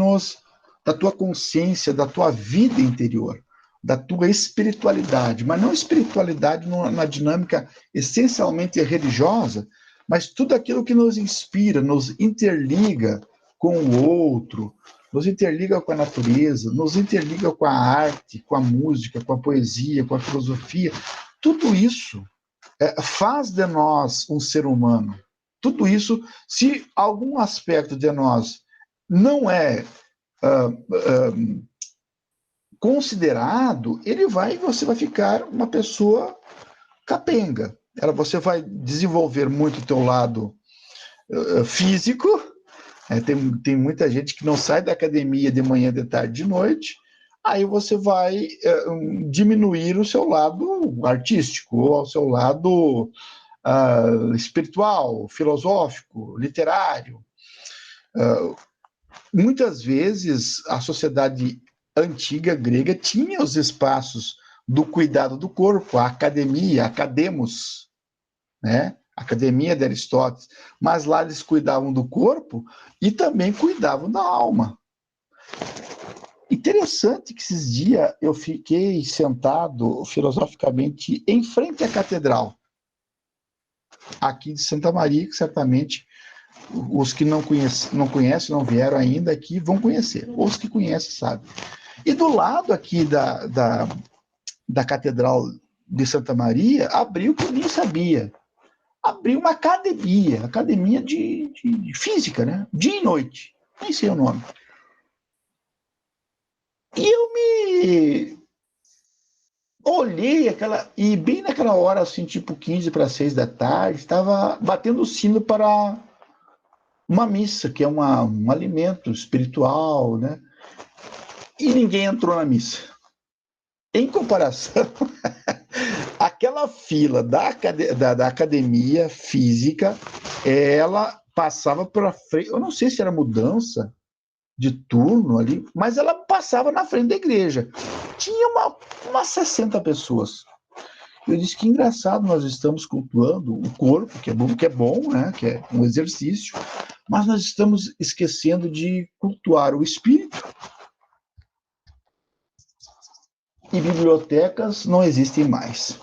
da tua consciência, da tua vida interior, da tua espiritualidade, mas não espiritualidade na dinâmica essencialmente religiosa, mas tudo aquilo que nos inspira, nos interliga com o outro, nos interliga com a natureza, nos interliga com a arte, com a música, com a poesia, com a filosofia. Tudo isso faz de nós um ser humano. Tudo isso, se algum aspecto de nós não é considerado, você vai ficar uma pessoa capenga. Você vai desenvolver muito o teu lado físico. Tem muita gente que não sai da academia de manhã, de tarde, de noite. Aí você vai diminuir o seu lado artístico, ou o seu lado espiritual, filosófico, literário. Muitas vezes a sociedade antiga grega tinha os espaços do cuidado do corpo, a academia, academos, né? Academia de Aristóteles, mas lá eles cuidavam do corpo e também cuidavam da alma. Interessante que esses dias eu fiquei sentado filosoficamente em frente à catedral, aqui de Santa Maria, que certamente os que não conhecem, não vieram ainda aqui, vão conhecer. Os que conhecem sabem. E do lado aqui da Catedral de Santa Maria, abriu que eu nem sabia. Abriu uma academia de física, né? Dia e noite. Nem sei o nome. E eu me olhei e bem naquela hora, assim, tipo 15 para 6 da tarde, estava batendo o sino para uma missa, que é um alimento espiritual, né? E ninguém entrou na missa. Em comparação, aquela fila da academia física, ela passava para frente, eu não sei se era mudança de turno ali, mas ela passava na frente da igreja. Tinha umas 60 pessoas. Eu disse que engraçado, nós estamos cultuando o corpo, que é bom, né? Que é um exercício, mas nós estamos esquecendo de cultuar o espírito. E bibliotecas não existem mais.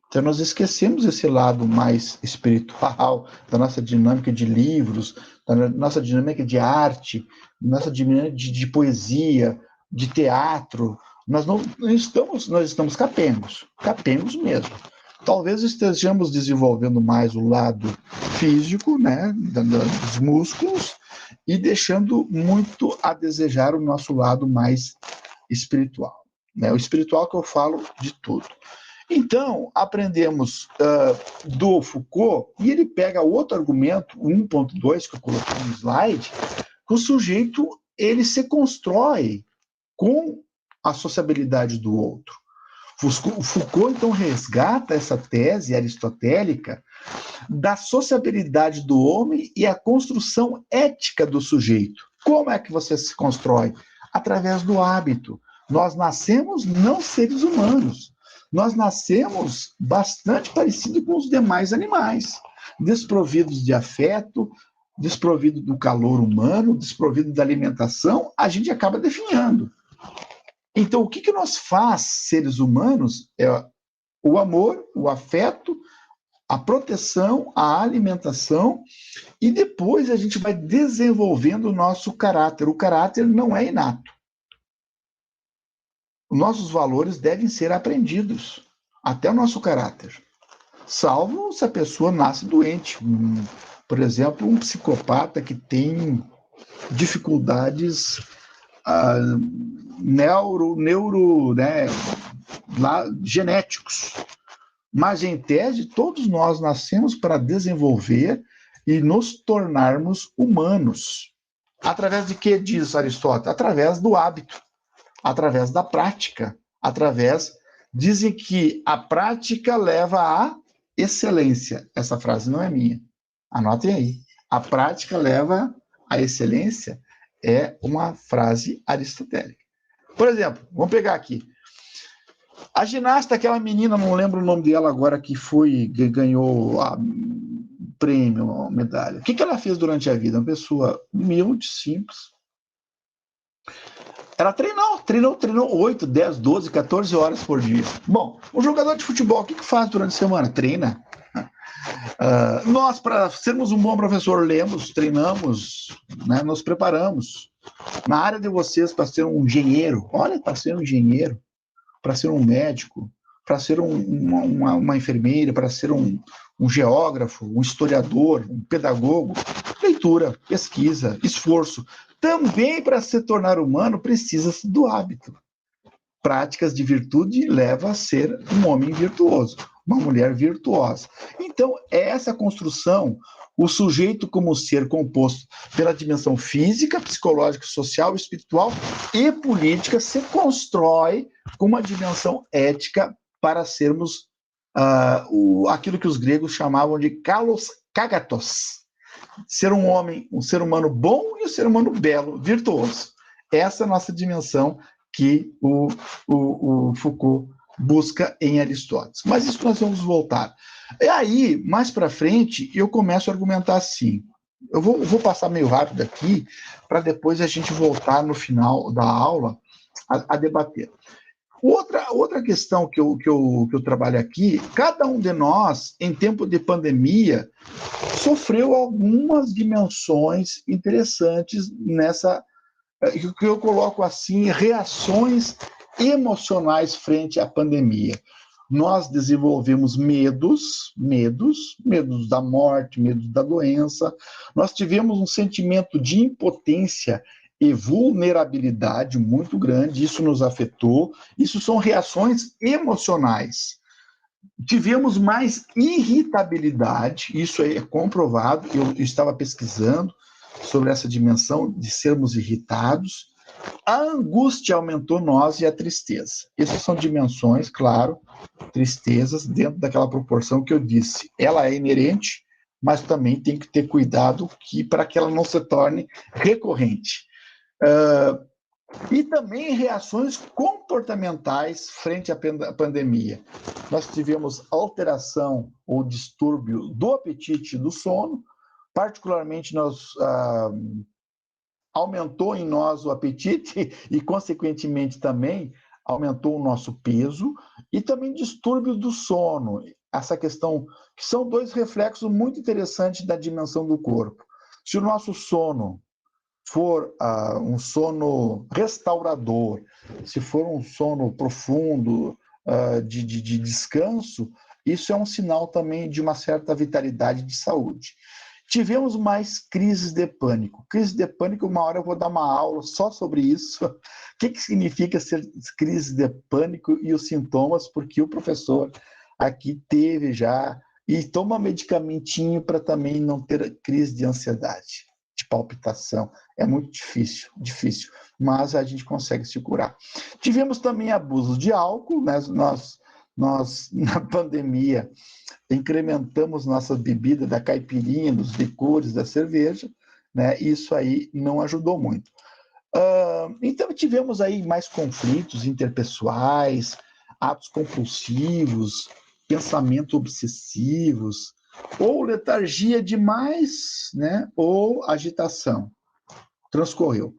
Então nós esquecemos esse lado mais espiritual da nossa dinâmica de livros, da nossa dinâmica de arte, nossa dinâmica de poesia, de teatro. Nós estamos capengos mesmo. Talvez estejamos desenvolvendo mais o lado físico, né, dos músculos, e deixando muito a desejar o nosso lado mais espiritual, né? O espiritual que eu falo de tudo. Então, aprendemos do Foucault, e ele pega outro argumento, 1.2, que eu coloquei no slide, que o sujeito ele se constrói com a sociabilidade do outro. O Foucault, então, resgata essa tese aristotélica da sociabilidade do homem e a construção ética do sujeito. Como é que você se constrói? Através do hábito. Nós nascemos não seres humanos. Nós nascemos bastante parecidos com os demais animais, desprovidos de afeto, desprovidos do calor humano, desprovidos da alimentação, a gente acaba definhando. Então, o que nós faz, seres humanos, é o amor, o afeto, a proteção, a alimentação, e depois a gente vai desenvolvendo o nosso caráter. O caráter não é inato. Nossos valores devem ser aprendidos, até o nosso caráter. Salvo se a pessoa nasce doente. Por exemplo, um psicopata que tem dificuldades genéticos. Mas, em tese, todos nós nascemos para desenvolver e nos tornarmos humanos. Através de que diz Aristóteles? Através do hábito, através da prática, dizem que a prática leva à excelência. Essa frase não é minha. Anotem aí. A prática leva à excelência é uma frase aristotélica. Por exemplo, vamos pegar aqui. A ginasta, aquela menina, não lembro o nome dela agora, que ganhou a prêmio, a medalha. O que ela fez durante a vida? Uma pessoa humilde, simples. Ela treinou 8, 10, 12, 14 horas por dia. Bom, um jogador de futebol, o que faz durante a semana? Treina. Nós, para sermos um bom professor, lemos, treinamos, né, nos preparamos. Na área de vocês, para ser um engenheiro, para ser um engenheiro, para ser um médico, para ser uma enfermeira, para ser um geógrafo, um historiador, um pedagogo, leitura, pesquisa, esforço. Também, para se tornar humano, precisa-se do hábito. Práticas de virtude levam a ser um homem virtuoso, uma mulher virtuosa. Então, essa construção, o sujeito como ser composto pela dimensão física, psicológica, social, espiritual e política, se constrói com uma dimensão ética para sermos aquilo que os gregos chamavam de kalos kagatos. Ser um homem, um ser humano bom e um ser humano belo, virtuoso. Essa é a nossa dimensão que o Foucault busca em Aristóteles. Mas isso nós vamos voltar. E aí, mais para frente, eu começo a argumentar assim. Eu vou passar meio rápido aqui, para depois a gente voltar no final da aula a debater. Outra questão que eu trabalho aqui, cada um de nós, em tempo de pandemia, sofreu algumas dimensões interessantes nessa, que eu coloco assim, reações emocionais frente à pandemia. Nós desenvolvemos medos da morte, medos da doença. Nós tivemos um sentimento de impotência e vulnerabilidade muito grande, isso nos afetou. Isso são reações emocionais. Tivemos mais irritabilidade, isso é comprovado, eu estava pesquisando sobre essa dimensão de sermos irritados. A angústia aumentou nós e a tristeza. Essas são dimensões, claro, tristezas, dentro daquela proporção que eu disse. Ela é inerente, mas também tem que ter cuidado para que ela não se torne recorrente. E também reações comportamentais frente à pandemia. Nós tivemos alteração ou distúrbio do apetite e do sono, particularmente aumentou em nós o apetite e, consequentemente, também aumentou o nosso peso, e também distúrbio do sono. Essa questão, que são dois reflexos muito interessantes da dimensão do corpo. Se o nosso sono for um sono restaurador, se for um sono profundo, de descanso, isso é um sinal também de uma certa vitalidade de saúde. Tivemos mais crises de pânico. Crise de pânico, uma hora eu vou dar uma aula só sobre isso. O que significa ser crise de pânico e os sintomas, porque o professor aqui teve já, e toma medicamentinho para também não ter crise de ansiedade, de palpitação. É muito difícil, mas a gente consegue se curar. Tivemos também abuso de álcool, né? Nós, na pandemia, incrementamos nossa bebida da caipirinha, dos licores, da cerveja, né? Isso aí não ajudou muito. Então, tivemos aí mais conflitos interpessoais, atos compulsivos, pensamentos obsessivos, ou letargia demais, né? Ou agitação. Transcorreu.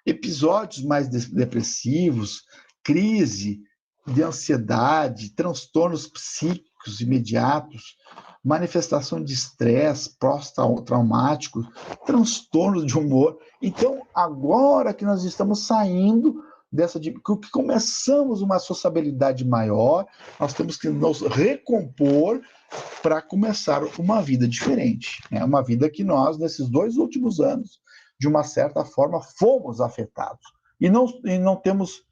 Episódios mais depressivos, crise de ansiedade, transtornos psíquicos imediatos, manifestação de estresse pós-traumático, transtornos de humor. Então, agora que nós estamos saindo que começamos uma sociabilidade maior, nós temos que nos recompor para começar uma vida diferente, né? Uma vida que nós, nesses 2 últimos anos, de uma certa forma, fomos afetados. E não temos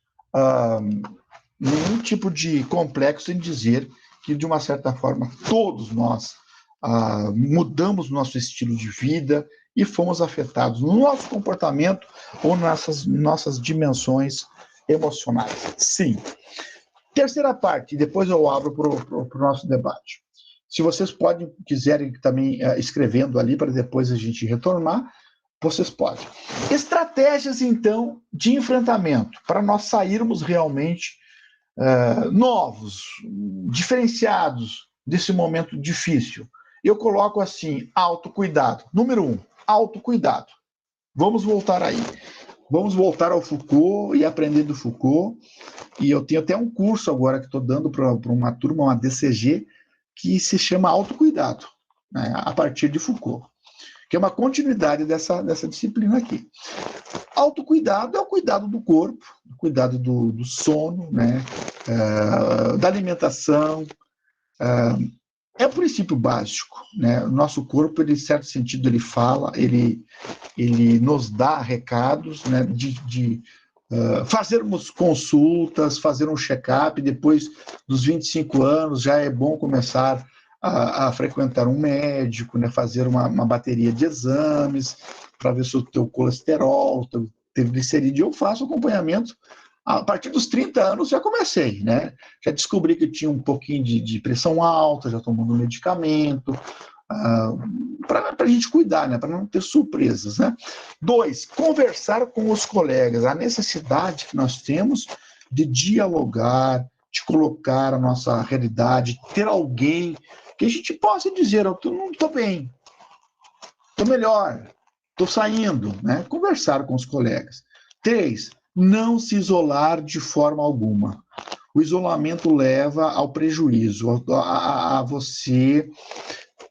nenhum tipo de complexo em dizer que, de uma certa forma, todos nós mudamos nosso estilo de vida e fomos afetados no nosso comportamento ou nessas nossas dimensões emocionais. Sim. Terceira parte, depois eu abro para o nosso debate. Se vocês quiserem também escrevendo ali para depois a gente retornar, vocês podem. Estratégias, então, de enfrentamento, para nós sairmos realmente novos, diferenciados desse momento difícil. Eu coloco assim, autocuidado. Número 1, autocuidado. Vamos voltar aí. Vamos voltar ao Foucault e aprender do Foucault. E eu tenho até um curso agora que estou dando para uma turma, uma DCG, que se chama autocuidado, né, a partir de Foucault, que é uma continuidade dessa disciplina aqui. Autocuidado é o cuidado do corpo, o cuidado do sono, né, da alimentação. É o princípio básico, né? O nosso corpo, ele, em certo sentido, ele fala, ele nos dá recados, né, de fazermos consultas, fazer um check-up. Depois dos 25 anos, já é bom começar a frequentar um médico, né, fazer uma bateria de exames para ver se o teu colesterol, o teu triglicerídeo. Eu faço acompanhamento a partir dos 30 anos, já comecei, né? Já descobri que tinha um pouquinho de pressão alta, já tomando medicamento, para a gente cuidar, né? Para não ter surpresas, né? 2, conversar com os colegas, a necessidade que nós temos de dialogar, de colocar a nossa realidade, ter alguém que a gente possa dizer, eu não estou bem, estou melhor, estou saindo, né? Conversar com os colegas. 3, não se isolar de forma alguma. O isolamento leva ao prejuízo, a você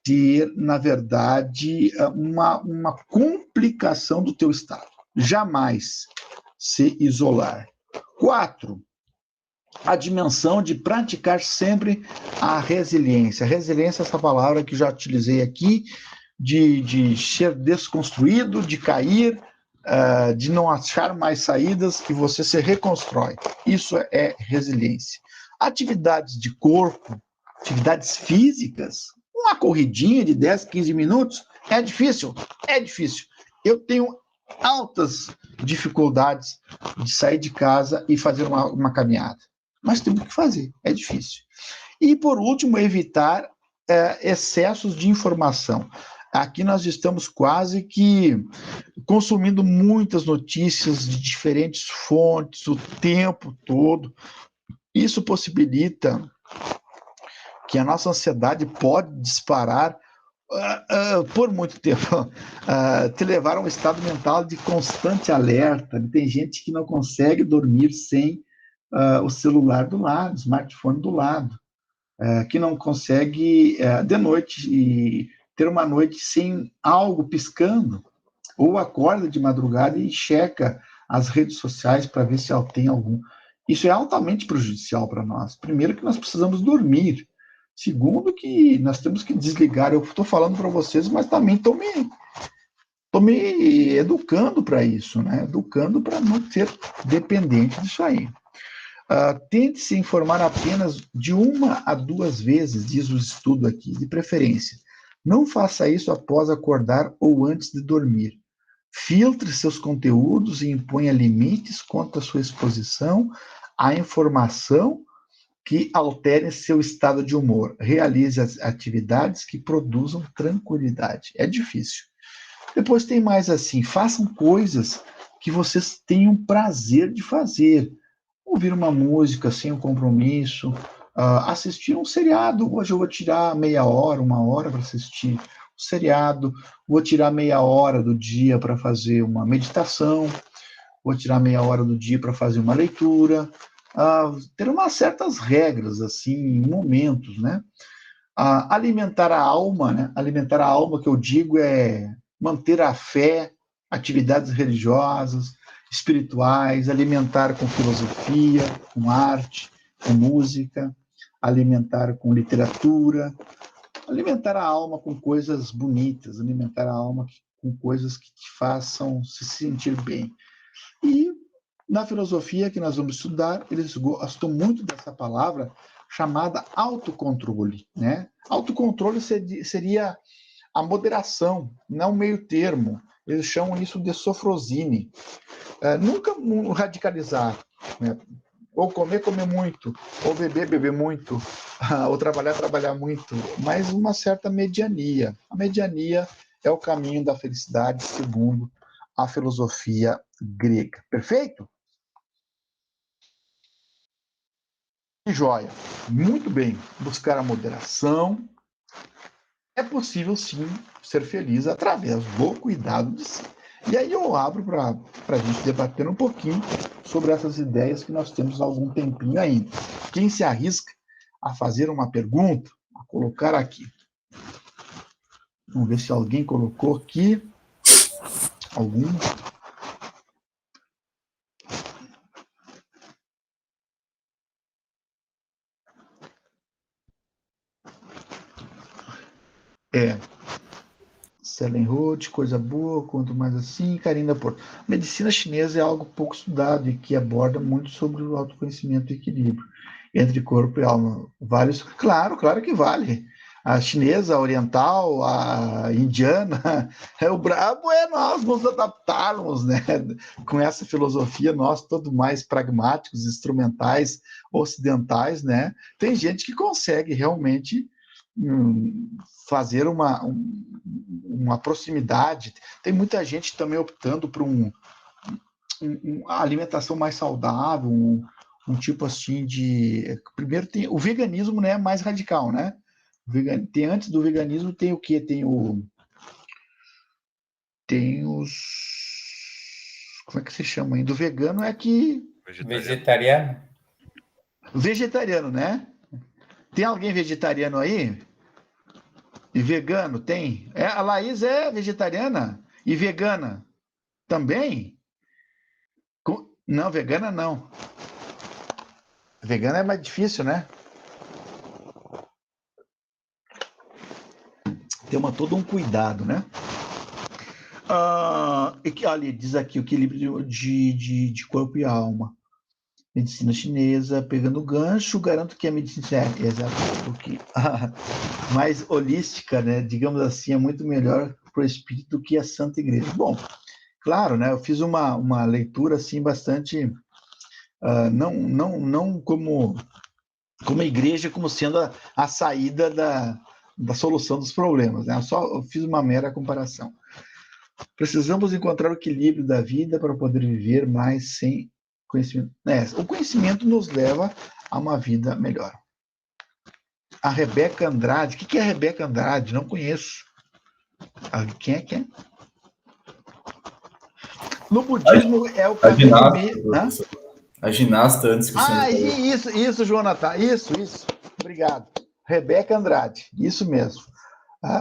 ter, na verdade, uma complicação do teu estado. Jamais se isolar. 4, a dimensão de praticar sempre a resiliência. A resiliência é essa palavra que já utilizei aqui, de ser desconstruído, de cair, de não achar mais saídas, que você se reconstrói. Isso é resiliência. Atividades de corpo, atividades físicas, uma corridinha de 10, 15 minutos, é difícil. Eu tenho altas dificuldades de sair de casa e fazer uma caminhada. Mas temos que fazer, é difícil. E, por último, evitar excessos de informação. Aqui nós estamos quase que consumindo muitas notícias de diferentes fontes o tempo todo. Isso possibilita que a nossa ansiedade pode disparar por muito tempo, te levar a um estado mental de constante alerta. Tem gente que não consegue dormir sem o celular do lado, o smartphone do lado, que não consegue de noite ter uma noite sem algo piscando, ou acorda de madrugada e checa as redes sociais para ver se tem algum. Isso é altamente prejudicial para nós. Primeiro, que nós precisamos dormir. Segundo, que nós temos que desligar. Eu estou falando para vocês, mas também estou me educando para isso, né? Educando para não ser dependente disso aí. Tente se informar apenas de 1 a 2 vezes, diz o estudo aqui, de preferência. Não faça isso após acordar ou antes de dormir. Filtre seus conteúdos e imponha limites quanto à sua exposição à informação que alterem seu estado de humor. Realize as atividades que produzam tranquilidade. É difícil. Depois tem mais assim, façam coisas que vocês tenham prazer de fazer. Ouvir uma música sem um compromisso, assistir um seriado. Hoje eu vou tirar meia hora, 1 hora para assistir um seriado, vou tirar meia hora do dia para fazer uma meditação, vou tirar meia hora do dia para fazer uma leitura, ter umas certas regras, assim, momentos, né? Alimentar a alma, né? Alimentar a alma, que eu digo, é manter a fé, atividades religiosas, espirituais, alimentar com filosofia, com arte, com música, alimentar com literatura, alimentar a alma com coisas bonitas, alimentar a alma com coisas que te façam se sentir bem. E na filosofia que nós vamos estudar, eles gostam muito dessa palavra chamada autocontrole, né? Autocontrole seria a moderação, não o meio termo. Eles chamam isso de sofrosine. Nunca radicalizar, né? Ou comer muito, ou beber muito, ou trabalhar muito, mas uma certa mediania. A mediania é o caminho da felicidade, segundo a filosofia grega. Perfeito? Joia. Muito bem. Buscar a moderação. É possível, sim, ser feliz através do cuidado de si. E aí eu abro para a gente debater um pouquinho sobre essas ideias que nós temos há algum tempinho ainda. Quem se arrisca a fazer uma pergunta, a colocar aqui. Vamos ver se alguém colocou aqui algum. Selen Roth, coisa boa, quanto mais assim, Karina Porto. Medicina chinesa é algo pouco estudado e que aborda muito sobre o autoconhecimento e equilíbrio entre corpo e alma. Vários, claro que vale. A chinesa, a oriental, a indiana, o brabo é nós nos adaptarmos, né? Com essa filosofia, nós todos mais pragmáticos, instrumentais, ocidentais, né? Tem gente que consegue realmente fazer uma proximidade. Tem muita gente também optando por uma alimentação mais saudável, um tipo assim de... Primeiro tem o veganismo, né, mais radical, né? Antes do veganismo tem o quê? Tem os... Como é que se chama ainda? O vegano é que... Vegetariano. Vegetariano, né? Tem alguém vegetariano aí? E vegano? Tem? A Laís é vegetariana? E vegana? Também? Não, vegana não. Vegana é mais difícil, né? Tem todo um cuidado, né? Ali diz aqui o equilíbrio de corpo e alma. Medicina chinesa, pegando o gancho, garanto que a medicina é exato, porque mais holística, né? Digamos assim, é muito melhor para o espírito do que a Santa Igreja. Bom, claro, né? Eu fiz uma leitura assim bastante não como a igreja como sendo a saída da solução dos problemas, né? Eu fiz uma mera comparação. Precisamos encontrar o equilíbrio da vida para poder viver mais sem conhecimento. O conhecimento nos leva a uma vida melhor. A Rebeca Andrade. O que é a Rebeca Andrade? Não conheço. Quem é? No budismo é o caminho meio... A ginasta antes que o senhor... Isso, Jonathan. Isso. Obrigado. Rebeca Andrade. Isso mesmo.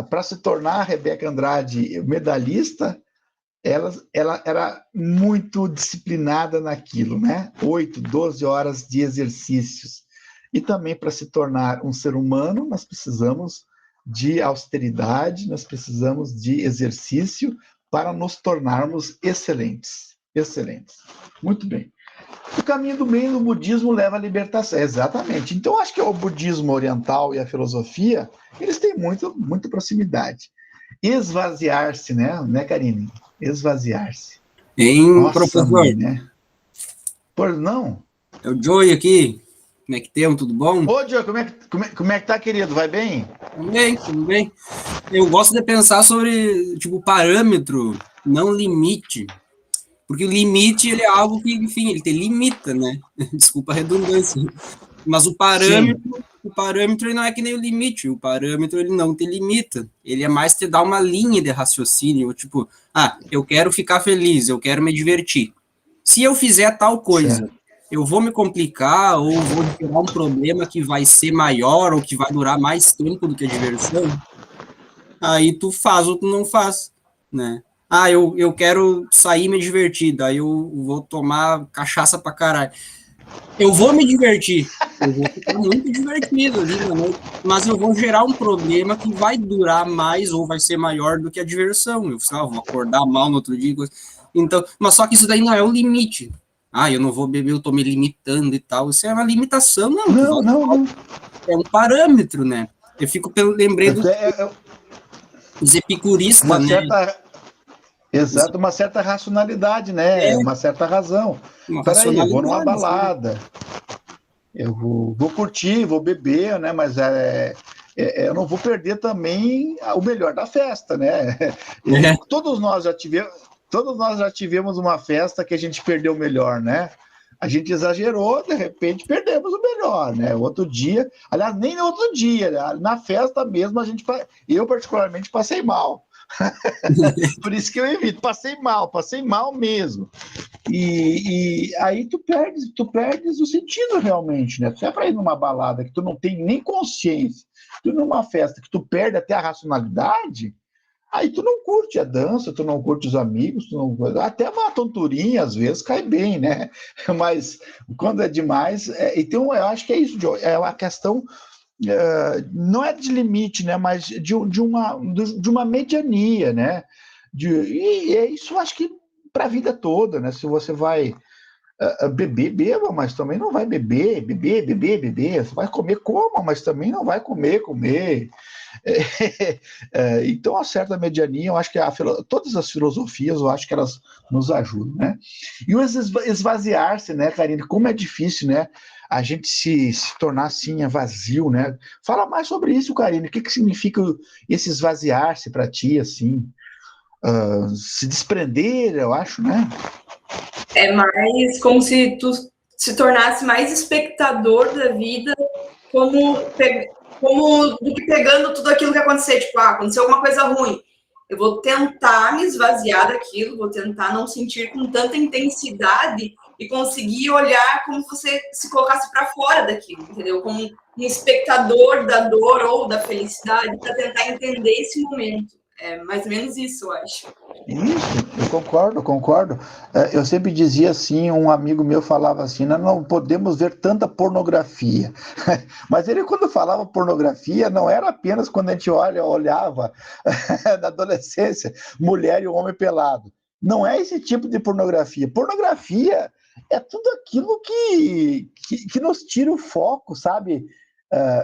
Para se tornar a Rebeca Andrade medalhista, ela era muito disciplinada naquilo, né? 8, 12 horas de exercícios. E também para se tornar um ser humano, nós precisamos de austeridade, nós precisamos de exercício para nos tornarmos excelentes. Excelentes. Muito bem. O caminho do meio no budismo leva à libertação. Exatamente. Então, acho que o budismo oriental e a filosofia, eles têm muita proximidade. Esvaziar-se, né, Karine? Esvaziar-se. Professor. Mãe, né? Pois não? É o Joey aqui. Como é que temos? Tudo bom? Ô, Joey, como é que tá, querido? Vai bem? Tudo bem. Eu gosto de pensar sobre, parâmetro, não limite. Porque o limite, ele é algo que, enfim, ele te limita, né? Desculpa a redundância. Mas o parâmetro ele não é que nem o limite. O parâmetro, ele não te limita. Ele é mais te dar uma linha de raciocínio. Tipo, eu quero ficar feliz, eu quero me divertir. Se eu fizer tal coisa, eu vou me complicar ou vou gerar um problema que vai ser maior ou que vai durar mais tempo do que a diversão. Aí tu faz ou tu não faz, né? Eu quero sair e me divertir, daí eu vou tomar cachaça pra caralho. Eu vou me divertir, eu vou ficar muito divertido ali na noite, mas eu vou gerar um problema que vai durar mais ou vai ser maior do que a diversão. Eu vou acordar mal no outro dia. Então, mas só que isso daí não é o limite. Eu não vou beber, eu tô me limitando e tal. Isso é uma limitação, não. Não. É um parâmetro, né? Eu fico lembrando dos epicuristas, né? Exato, uma certa racionalidade, né? Uma certa razão. Peraí, eu vou numa balada, eu vou curtir, vou beber, né? Mas eu não vou perder também o melhor da festa, né? Todos nós já tivemos uma festa que a gente perdeu o melhor, né? A gente exagerou, de repente perdemos o melhor, né? Outro dia, aliás, nem no outro dia, né? Na festa mesmo, eu particularmente passei mal. Por isso que eu evito, passei mal mesmo. E aí tu perdes o sentido realmente, né? Se é para ir numa balada que tu não tem nem consciência, tu numa festa que tu perde até a racionalidade, aí tu não curte a dança, tu não curte os amigos, até uma tonturinha às vezes cai bem, né? Mas quando é demais, então eu acho que é isso, Joe, é uma questão não é de limite, né, mas de uma mediania, né? E é isso, acho que para a vida toda, né? Se você vai Beba, mas também não vai beber. Você vai comer, coma, mas também não vai comer. Então, a certa mediania, eu acho que todas as filosofias, eu acho que elas nos ajudam, né? E o esvaziar-se, né, Karine? Como é difícil, né? A gente se tornar assim, vazio, né? Fala mais sobre isso, Karine. O que significa esse esvaziar-se para ti, assim? Se desprender, eu acho, né? É mais como se tu se tornasse mais espectador da vida, como do que pegando tudo aquilo que acontecer. Tipo, aconteceu alguma coisa ruim. Eu vou tentar me esvaziar daquilo, vou tentar não sentir com tanta intensidade e conseguir olhar como se você se colocasse para fora daquilo, entendeu? Como um espectador da dor ou da felicidade, para tentar entender esse momento. É mais ou menos isso, eu acho. Isso, eu concordo. Eu sempre dizia assim, um amigo meu falava assim, nós não podemos ver tanta pornografia. Mas ele, quando falava pornografia, não era apenas quando a gente olhava na adolescência, mulher e homem pelado. Não é esse tipo de pornografia. Pornografia é tudo aquilo que nos tira o foco, sabe?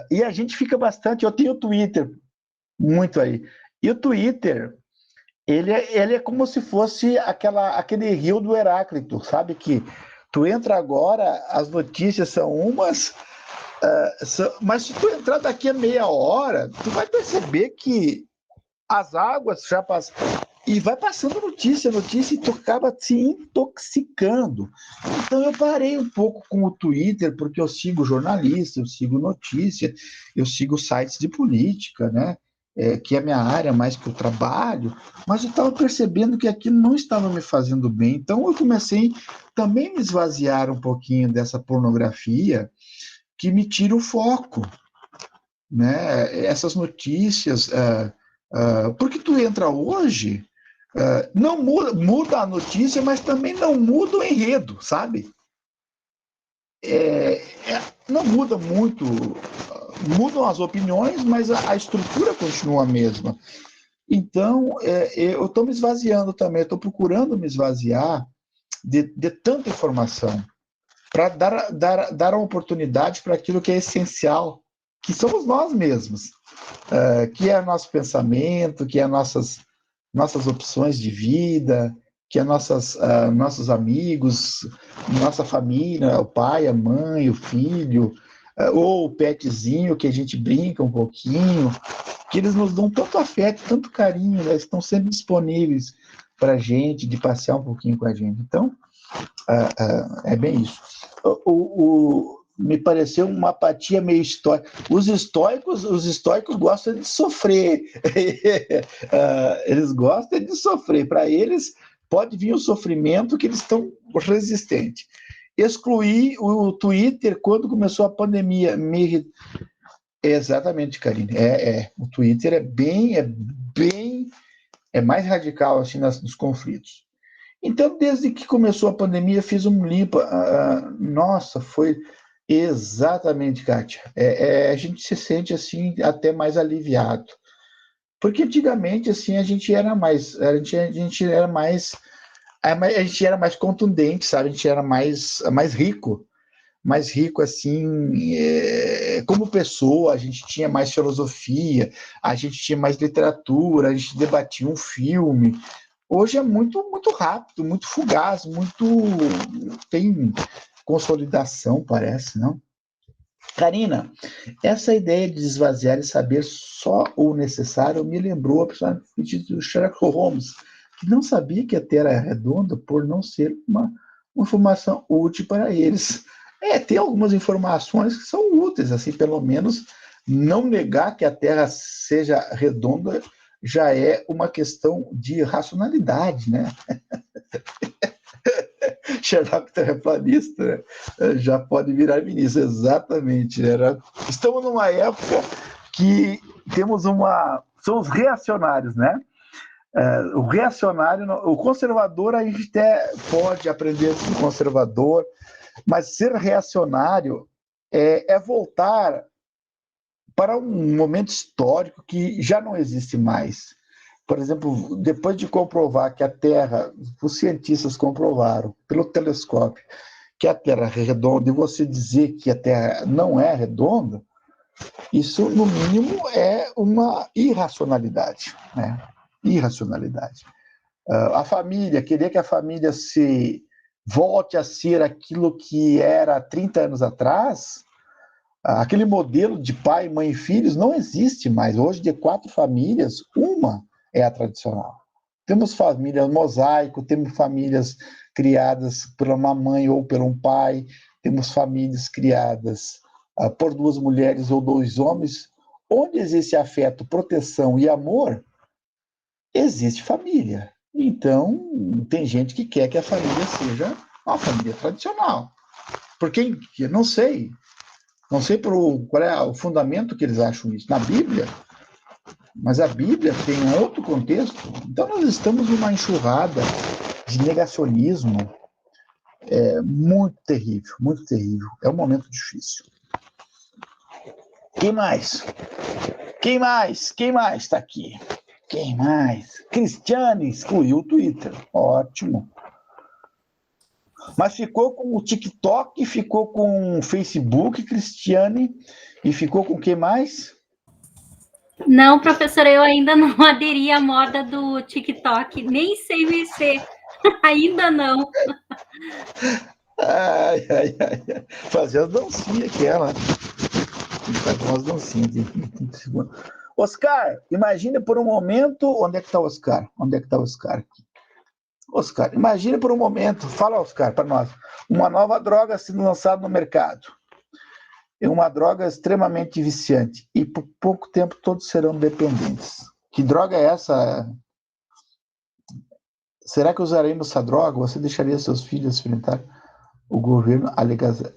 E a gente fica bastante... Eu tenho o Twitter, muito aí. E o Twitter... Ele é como se fosse aquele rio do Heráclito, sabe? Que tu entra agora, as notícias são umas, mas se tu entrar daqui a meia hora, tu vai perceber que as águas já passam. E vai passando notícia, e tu acaba se intoxicando. Então eu parei um pouco com o Twitter, porque eu sigo jornalista, eu sigo notícia, eu sigo sites de política, né? Que é a minha área mais que eu trabalho, mas eu estava percebendo que aquilo não estava me fazendo bem. Então eu comecei também a me esvaziar um pouquinho dessa pornografia que me tira o foco, né? Essas notícias, porque tu entra hoje, não muda a notícia, mas também não muda o enredo, sabe? Não muda muito, mudam as opiniões, mas a estrutura continua a mesma. Então, eu estou me esvaziando também, estou procurando me esvaziar de tanta informação, para dar uma oportunidade para aquilo que é essencial, que somos nós mesmos, que é nosso pensamento, que é nossas opções de vida, que é nossos amigos, nossa família, o pai, a mãe, o filho, ou o petzinho que a gente brinca um pouquinho, que eles nos dão tanto afeto, tanto carinho, né? Estão sempre disponíveis para a gente, de passear um pouquinho com a gente. Então, é bem isso. Me pareceu uma apatia meio estoica. Os estoicos gostam de sofrer. Eles gostam de sofrer. Para eles, pode vir o sofrimento que eles estão resistentes. Excluí o Twitter quando começou a pandemia. Exatamente, Karine. O Twitter é mais radical assim nos conflitos. Então, desde que começou a pandemia, fiz um limpa. Nossa, foi exatamente, Kátia. A gente se sente assim até mais aliviado, porque antigamente assim a gente era mais contundente, sabe? A gente era mais rico assim, como pessoa, a gente tinha mais filosofia, a gente tinha mais literatura, a gente debatia um filme. Hoje é muito, muito rápido, muito fugaz, tem consolidação, parece, não? Karina, essa ideia de esvaziar e saber só o necessário me lembrou a personagem do Sherlock Holmes, que não sabia que a Terra era redonda por não ser uma informação útil para eles. Tem algumas informações que são úteis, assim, pelo menos não negar que a Terra seja redonda já é uma questão de racionalidade, né? Sherlock terraplanista, né? Já pode virar ministro, exatamente. Estamos numa época que são os reacionários, né? O reacionário, o conservador, a gente até pode aprender a ser conservador, mas ser reacionário é voltar para um momento histórico que já não existe mais. Por exemplo, depois de comprovar que a Terra, os cientistas comprovaram pelo telescópio que a Terra é redonda e você dizer que a Terra não é redonda, isso, no mínimo, é uma irracionalidade, né? Irracionalidade. A família, querer que a família se volte a ser aquilo que era há 30 anos atrás, aquele modelo de pai, mãe e filhos não existe mais. Hoje, de 4 famílias, uma é a tradicional. Temos famílias mosaico, temos famílias criadas por uma mãe ou por um pai, temos famílias criadas por 2 mulheres ou 2 homens. Onde existe afeto, proteção e amor, existe família. Então, tem gente que quer que a família seja uma família tradicional. Porque, não sei qual é o fundamento que eles acham isso. Na Bíblia, mas a Bíblia tem um outro contexto. Então, nós estamos numa enxurrada de negacionismo muito terrível, muito terrível. É um momento difícil. Quem mais? Quem mais está aqui? Quem mais? Cristiane excluiu o Twitter. Ótimo. Mas ficou com o TikTok, ficou com o Facebook, Cristiane, e ficou com quem mais? Não, professora, eu ainda não aderi à moda do TikTok, nem sei mexer. Ainda não. Ai. Fazer as dancinhas aquela. Fazer umas dancinhas. Oscar, imagine por um momento... Onde é que está o Oscar? Oscar, imagine por um momento... Fala, Oscar, para nós. Uma nova droga sendo lançada no mercado. É uma droga extremamente viciante. E por pouco tempo todos serão dependentes. Que droga é essa? Será que usaremos essa droga? Você deixaria seus filhos experimentar o governo a legalizar?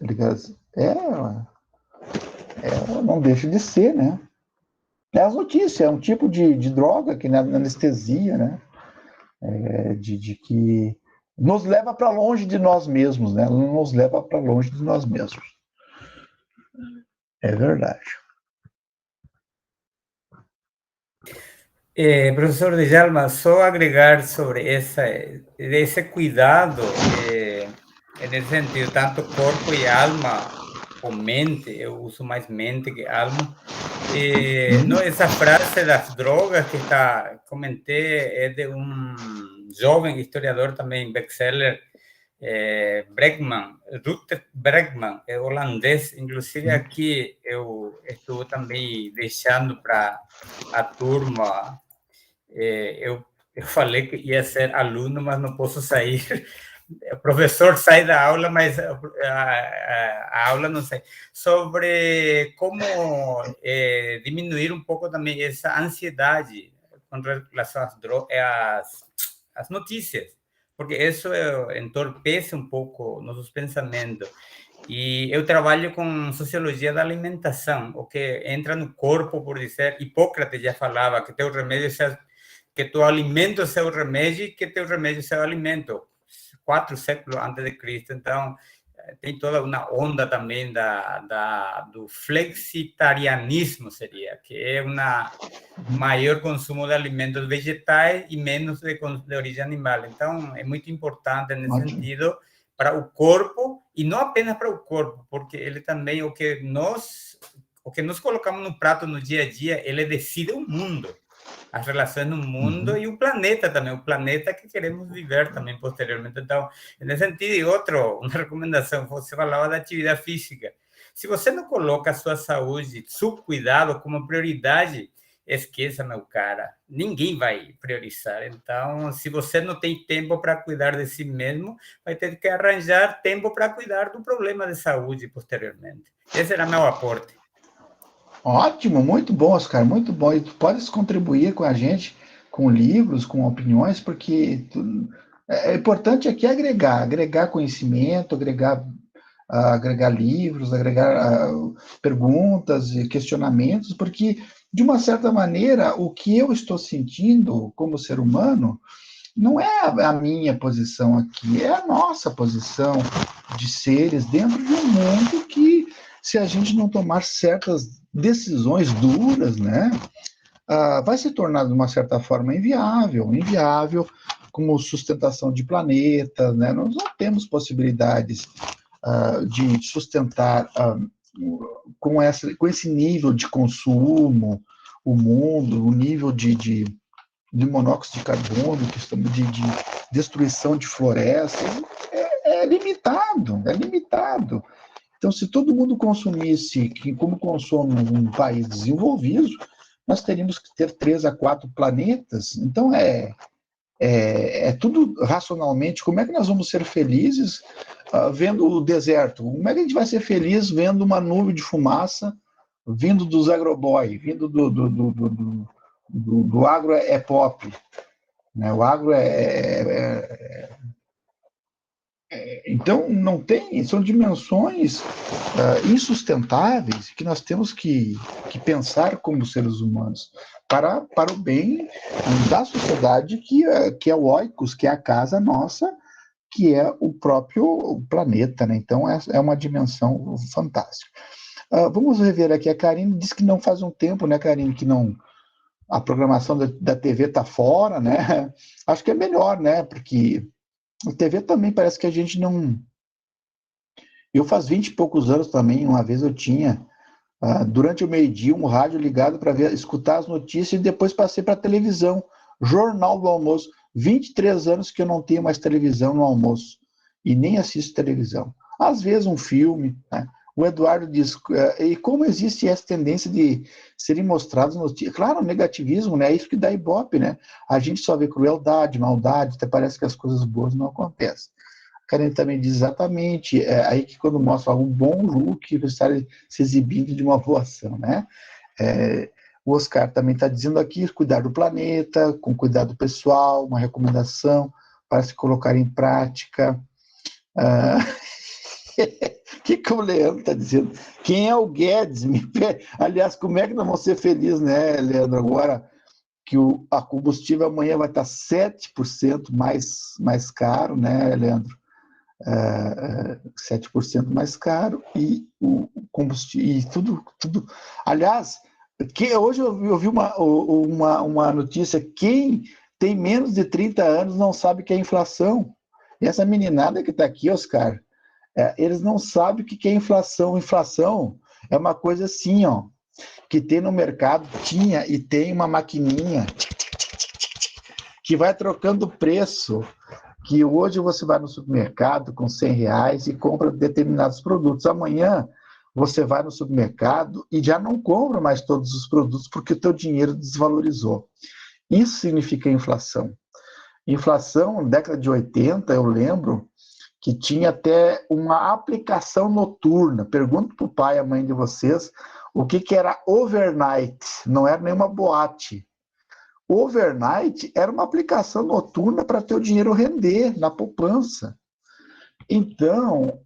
Não deixa de ser, né? É as notícias, é um tipo de droga que na anestesia, né? De que nos leva para longe de nós mesmos, né? Nos leva para longe de nós mesmos. É verdade. Professor Djalma, só agregar sobre esse cuidado, nesse sentido, tanto corpo e alma, ou mente, eu uso mais mente que alma. Não, essa frase das drogas que comentei é de um jovem historiador também, best-seller, Rutger Bregman, é holandês. Inclusive aqui eu estou também deixando para a turma. Eu falei que ia ser aluno, mas não posso sair. O professor sai da aula, mas a aula não sai. Sobre como diminuir um pouco também essa ansiedade com relação às notícias, porque isso entorpece um pouco nossos pensamentos. E eu trabalho com sociologia da alimentação, o que entra no corpo, por dizer. Hipócrates já falava que teu remédio que teu alimento é seu remédio e que teu remédio é seu alimento. 4 séculos antes de Cristo. Então, tem toda uma onda também do flexitarianismo, seria, que é um maior consumo de alimentos vegetais e menos de origem animal. Então, é muito importante nesse sentido para o corpo, e não apenas para o corpo, porque ele também, o que nós colocamos no prato no dia a dia, ele decide o mundo. As relações no mundo e o planeta também, o planeta que queremos viver também posteriormente. Então, nesse sentido, e uma recomendação, você falava da atividade física. Se você não coloca a sua saúde, seu cuidado como prioridade, esqueça, meu cara, ninguém vai priorizar. Então, se você não tem tempo para cuidar de si mesmo, vai ter que arranjar tempo para cuidar do problema de saúde posteriormente. Esse era meu aporte. Ótimo, muito bom, Oscar, muito bom. E tu podes contribuir com a gente, com livros, com opiniões, porque é importante aqui agregar conhecimento, agregar livros, agregar perguntas e questionamentos, porque, de uma certa maneira, o que eu estou sentindo como ser humano não é a minha posição aqui, é a nossa posição de seres dentro de um mundo que, se a gente não tomar certas decisões duras, né, vai se tornar, de uma certa forma, inviável, como sustentação de planeta, né, nós não temos possibilidades de sustentar com esse nível de consumo o mundo, o nível de monóxido de carbono, de destruição de florestas, é limitado. Então, se todo mundo consumisse como consome um país desenvolvido, nós teríamos que ter 3 a 4 planetas. Então, tudo racionalmente. Como é que nós vamos ser felizes vendo o deserto? Como é que a gente vai ser feliz vendo uma nuvem de fumaça vindo dos agroboy, vindo do agro pop? Né? O agro então, não tem, são dimensões insustentáveis que nós temos que pensar como seres humanos para o bem da sociedade que é o oikos, que é a casa nossa, que é o próprio planeta, né? Então, é uma dimensão fantástica. Vamos rever aqui, a Karine disse que não faz um tempo, né, Karine, que não... A programação da TV está fora, né? Acho que é melhor, né? Porque a TV também parece que a gente não... Eu faz 20 e poucos anos também, uma vez eu tinha, durante o meio-dia, um rádio ligado para escutar as notícias e depois passei para a televisão, Jornal do Almoço. 23 anos que eu não tenho mais televisão no almoço e nem assisto televisão. Às vezes um filme, né? O Eduardo diz, e como existe essa tendência de serem mostrados notícias? Claro, o negativismo, né? É isso que dá ibope, né? A gente só vê crueldade, maldade, até parece que as coisas boas não acontecem. A Karen também diz exatamente, aí que quando mostra um bom look, está se exibindo de uma boa ação, né? O Oscar também está dizendo aqui, cuidar do planeta, com cuidado pessoal, uma recomendação para se colocar em prática. O que o Leandro está dizendo? Quem é o Guedes? Aliás, como é que nós vamos ser felizes, né, Leandro? Agora que a combustível amanhã vai estar 7% mais caro, né, Leandro? 7% mais caro e o combustível e tudo. Aliás, hoje eu vi uma notícia: quem tem menos de 30 anos não sabe o que é inflação. E essa meninada que está aqui, Oscar, eles não sabem o que é inflação. Inflação é uma coisa assim, ó, que tem no mercado, tinha e tem uma maquininha que vai trocando preço, que hoje você vai no supermercado com R$100 e compra determinados produtos. Amanhã você vai no supermercado e já não compra mais todos os produtos porque o teu dinheiro desvalorizou. Isso significa inflação. Inflação, na década de 80, eu lembro que tinha até uma aplicação noturna. Pergunto para o pai e a mãe de vocês o que era overnight. Não era nenhuma boate. Overnight era uma aplicação noturna para ter o dinheiro render na poupança. Então,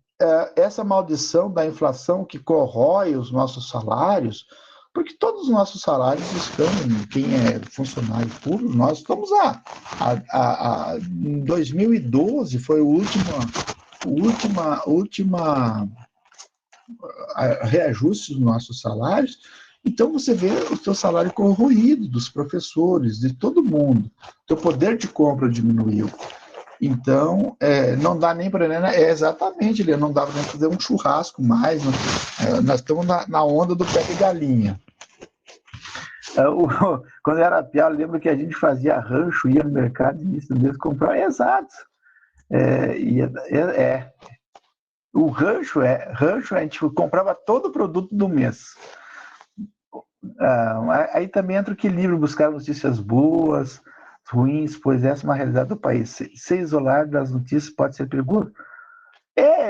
essa maldição da inflação que corrói os nossos salários, porque todos os nossos salários estão, quem é funcionário público, nós estamos em 2012 foi o última reajuste dos nossos salários. Então você vê o seu salário corroído, dos professores, de todo mundo. O teu poder de compra diminuiu. Então, não dá nem para... exatamente, não dava nem para fazer um churrasco mais. Nós estamos na onda do pé de galinha. Quando eu era piá, eu lembro que a gente fazia rancho, ia no mercado e isso mesmo comprar. Exato. O rancho, a gente comprava todo o produto do mês. Aí também entra o equilíbrio, buscar notícias boas, ruins, pois essa é uma realidade do país. Se isolar das notícias pode ser perigoso.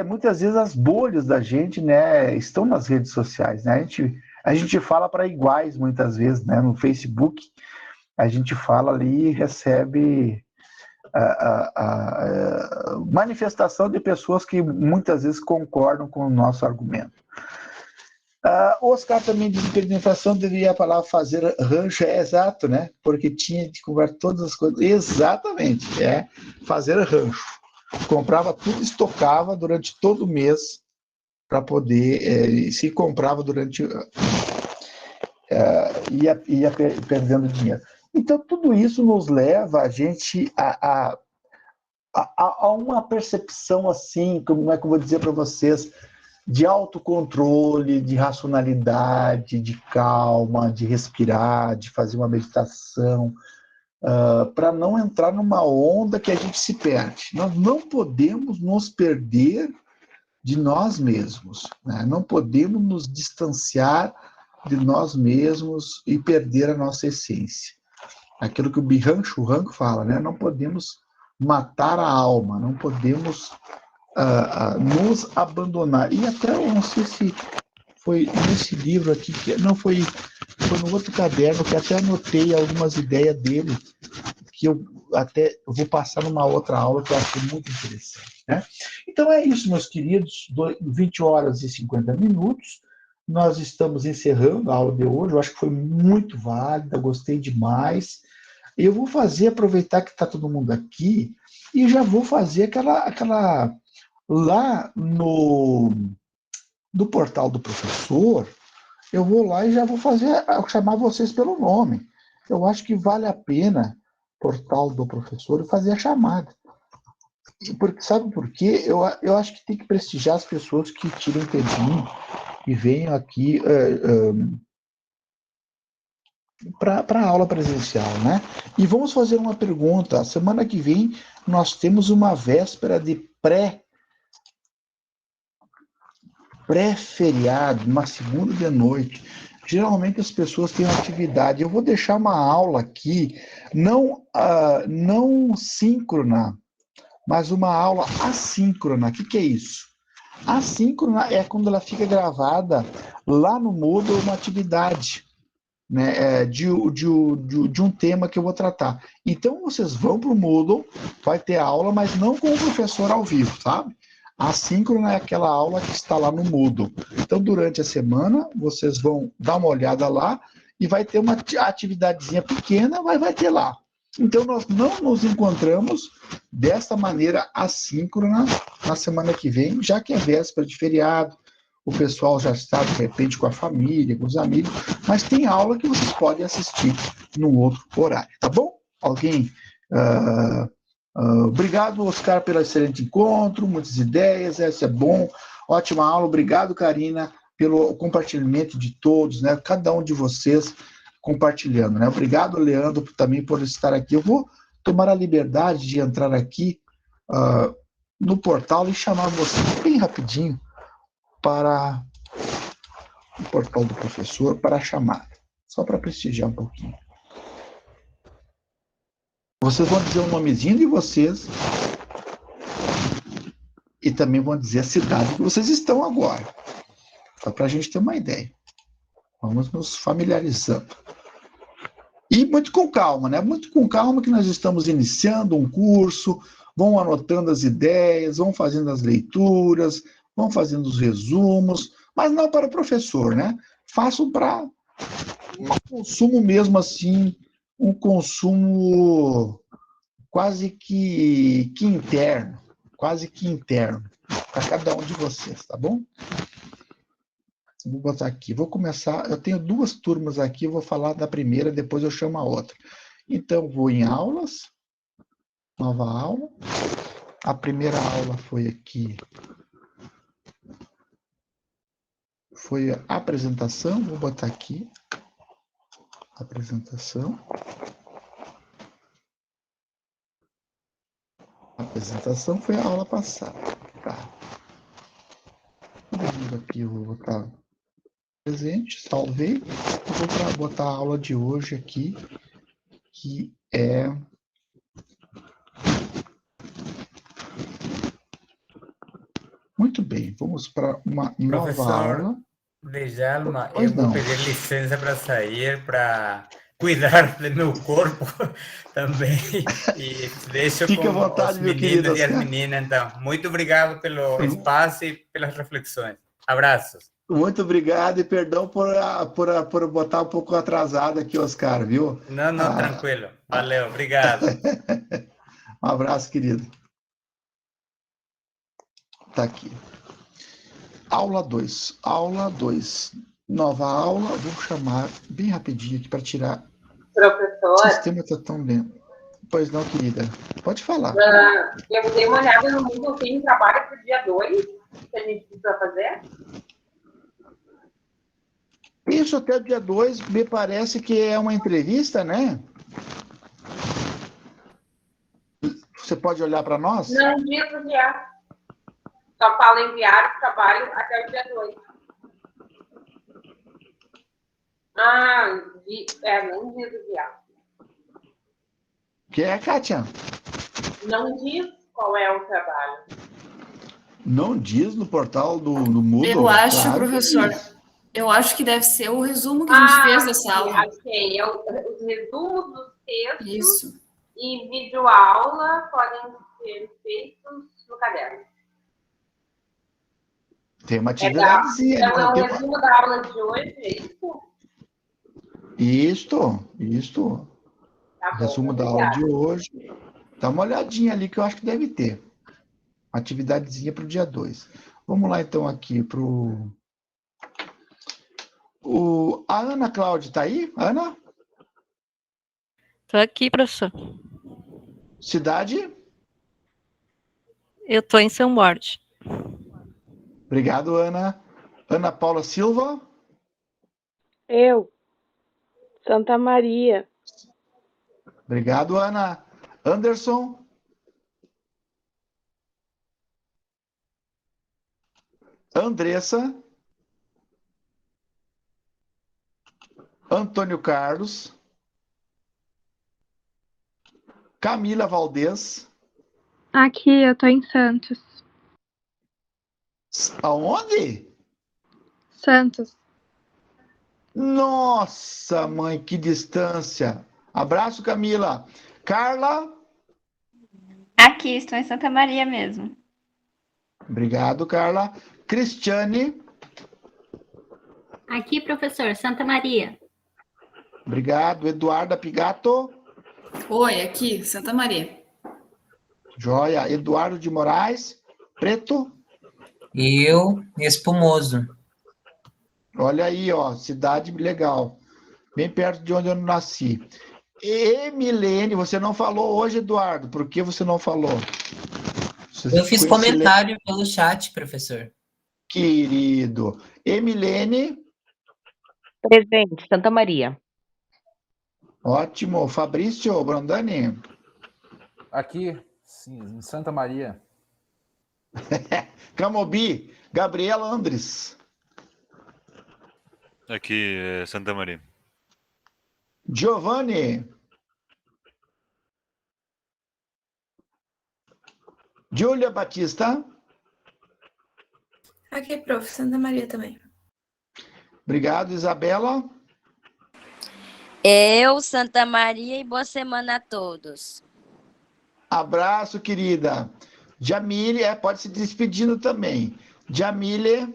Muitas vezes as bolhas da gente, né, estão nas redes sociais, né? A gente fala para iguais muitas vezes, né? No Facebook, a gente fala ali e recebe a manifestação de pessoas que muitas vezes concordam com o nosso argumento. O Oscar também disse que a inflação deveria falar fazer rancho, exato, né? Porque tinha de comprar todas as coisas. Exatamente, fazer rancho. Comprava tudo, estocava durante todo o mês para poder, se comprava durante... ia perdendo dinheiro. Então, tudo isso nos leva a gente há uma percepção assim, como é que eu vou dizer para vocês, de autocontrole, de racionalidade, de calma, de respirar, de fazer uma meditação, para não entrar numa onda que a gente se perde. Nós não podemos nos perder de nós mesmos, né? Não podemos nos distanciar de nós mesmos e perder a nossa essência. Aquilo que o Byung-Chul Han fala, né? Não podemos matar a alma, não podemos nos abandonar. E até, eu não sei se foi nesse livro aqui, não foi no outro caderno, que até anotei algumas ideias dele, que eu vou passar numa outra aula que eu achei muito interessante, né? Então é isso, meus queridos, 20 horas e 50 minutos, nós estamos encerrando a aula de hoje, eu acho que foi muito válida, gostei demais. Eu vou aproveitar que está todo mundo aqui, e já vou fazer aquela lá no portal do professor, eu vou lá e já vou chamar vocês pelo nome. Eu acho que vale a pena, portal do professor, fazer a chamada. Sabe por quê? Eu acho que tem que prestigiar as pessoas que tirem tempinho e venham aqui para a aula presencial, né? E vamos fazer uma pergunta. A semana que vem nós temos uma véspera de pré-feriado, uma segunda de noite. Geralmente as pessoas têm uma atividade. Eu vou deixar uma aula aqui, não síncrona, mas uma aula assíncrona. O que é isso? Assíncrona é quando ela fica gravada lá no Moodle, uma atividade, né, de um tema que eu vou tratar. Então, vocês vão para o Moodle, vai ter aula, mas não com o professor ao vivo, sabe? A síncrona é aquela aula que está lá no Moodle. Então, durante a semana, vocês vão dar uma olhada lá e vai ter uma atividadezinha pequena, mas vai ter lá. Então, nós não nos encontramos desta maneira assíncrona na semana que vem, já que é véspera de feriado, o pessoal já está, de repente, com a família, com os amigos, mas tem aula que vocês podem assistir num outro horário, tá bom? Alguém... obrigado, Oscar, pelo excelente encontro, muitas ideias, essa é bom, ótima aula, obrigado, Karina, pelo compartilhamento de todos, né? Cada um de vocês compartilhando, né? Obrigado, Leandro, também por estar aqui. Eu vou tomar a liberdade de entrar aqui no portal e chamar você bem rapidinho para o portal do professor, para a chamada, só para prestigiar um pouquinho. Vocês vão dizer o nomezinho de vocês e também vão dizer a cidade que vocês estão agora, só para a gente ter uma ideia. Vamos nos familiarizando. E muito com calma, né? Muito com calma que nós estamos iniciando um curso, vão anotando as ideias, vão fazendo as leituras, vão fazendo os resumos, mas não para o professor, né? Façam para um consumo mesmo assim, um consumo quase que interno, para cada um de vocês, tá bom? Vou botar aqui, vou começar, eu tenho 2 turmas aqui, eu vou falar da primeira, depois eu chamo a outra. Então, vou em aulas, nova aula, a primeira aula foi aqui, foi a apresentação, vou botar aqui, apresentação. A apresentação foi a aula passada. Tá. Aqui eu vou botar presente, salvei. Vou botar a aula de hoje aqui, que é... Muito bem, vamos para uma nova aula. Djalma, eu vou pedir licença para sair, para cuidar do meu corpo também, e deixo Fique com à vontade, os meu meninos querido e as meninas, então. Muito obrigado pelo espaço e pelas reflexões. Abraços. Muito obrigado e perdão por botar um pouco atrasado aqui, Oscar, viu? Não, tranquilo. Valeu, obrigado. Um abraço, querido. Tá aqui. Aula 2. Aula 2. Nova aula. Vou chamar bem rapidinho aqui para tirar. Professor? O sistema está tão lento. Pois não, querida. Pode falar. Eu dei uma olhada no Moodle, tem trabalho para o dia 2, que a gente precisa fazer. Isso até o dia 2 me parece que é uma entrevista, né? Você pode olhar para nós? Não diz o que é. Só fala enviar o trabalho até o dia 2. Não diz o que é. Que é, Kátia? Não diz qual é o trabalho. Não diz no portal do Moodle? Eu acho, Claro que professor, diz. eu acho que deve ser o resumo que a gente fez dessa aula. Achei. Os resumos dos textos Isso. e videoaula podem ser feitos no caderno. Tem uma atividadezinha. Então, é um tem uma- resumo da aula de hoje, é isso? Isto. Tá bom, Resumo da aula de hoje. Dá uma olhadinha ali que eu acho que deve ter. Uma atividadezinha para o dia 2. Vamos lá, então, aqui para o... A Ana Cláudia está aí? Ana? Estou aqui, professor. Cidade? Eu estou em São Borja. Obrigado, Ana. Ana Paula Silva? Eu, Santa Maria. Obrigado, Ana. Anderson? Andressa? Antônio Carlos? Camila Valdez? Aqui, eu tô em Santos. Aonde? Santos. Nossa, mãe, que distância. Abraço, Camila. Carla? Aqui, estou em Santa Maria mesmo. Obrigado, Carla. Cristiane? Aqui, professor, Santa Maria. Obrigado. Eduarda Pigato? Oi, aqui, Santa Maria. Joia. Eduardo de Moraes? Preto? Eu, Espumoso. Olha aí, ó, cidade legal. Bem perto de onde eu nasci. Emilene, você não falou hoje, Eduardo. Por que você não falou? Eu fiz comentário pelo chat, professor. Querido. Emilene? Presente, Santa Maria. Ótimo. Fabrício Brandani? Aqui, sim, em Santa Maria. Camobi? Gabriela Andres? Aqui, Santa Maria. Giovanni? Júlia Batista? Aqui, prof, Santa Maria também. Obrigado, Isabela. Eu, Santa Maria, e boa semana a todos. Abraço, querida. Jamile, pode se despedindo também. Jamile.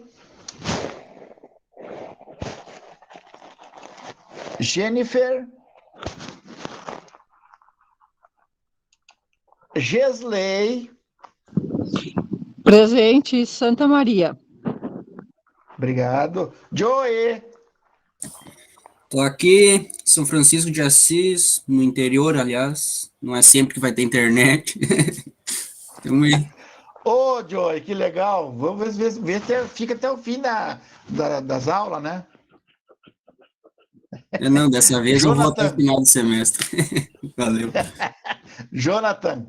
Jennifer. Gesley. Presente, Santa Maria. Obrigado. Joe. Tô aqui, São Francisco de Assis, no interior, aliás. Não é sempre que vai ter internet. Então, Ô, Joey, que legal. Vamos ver se fica até o fim das aulas, né? não, dessa vez eu vou até o final do semestre. Valeu. Jonathan.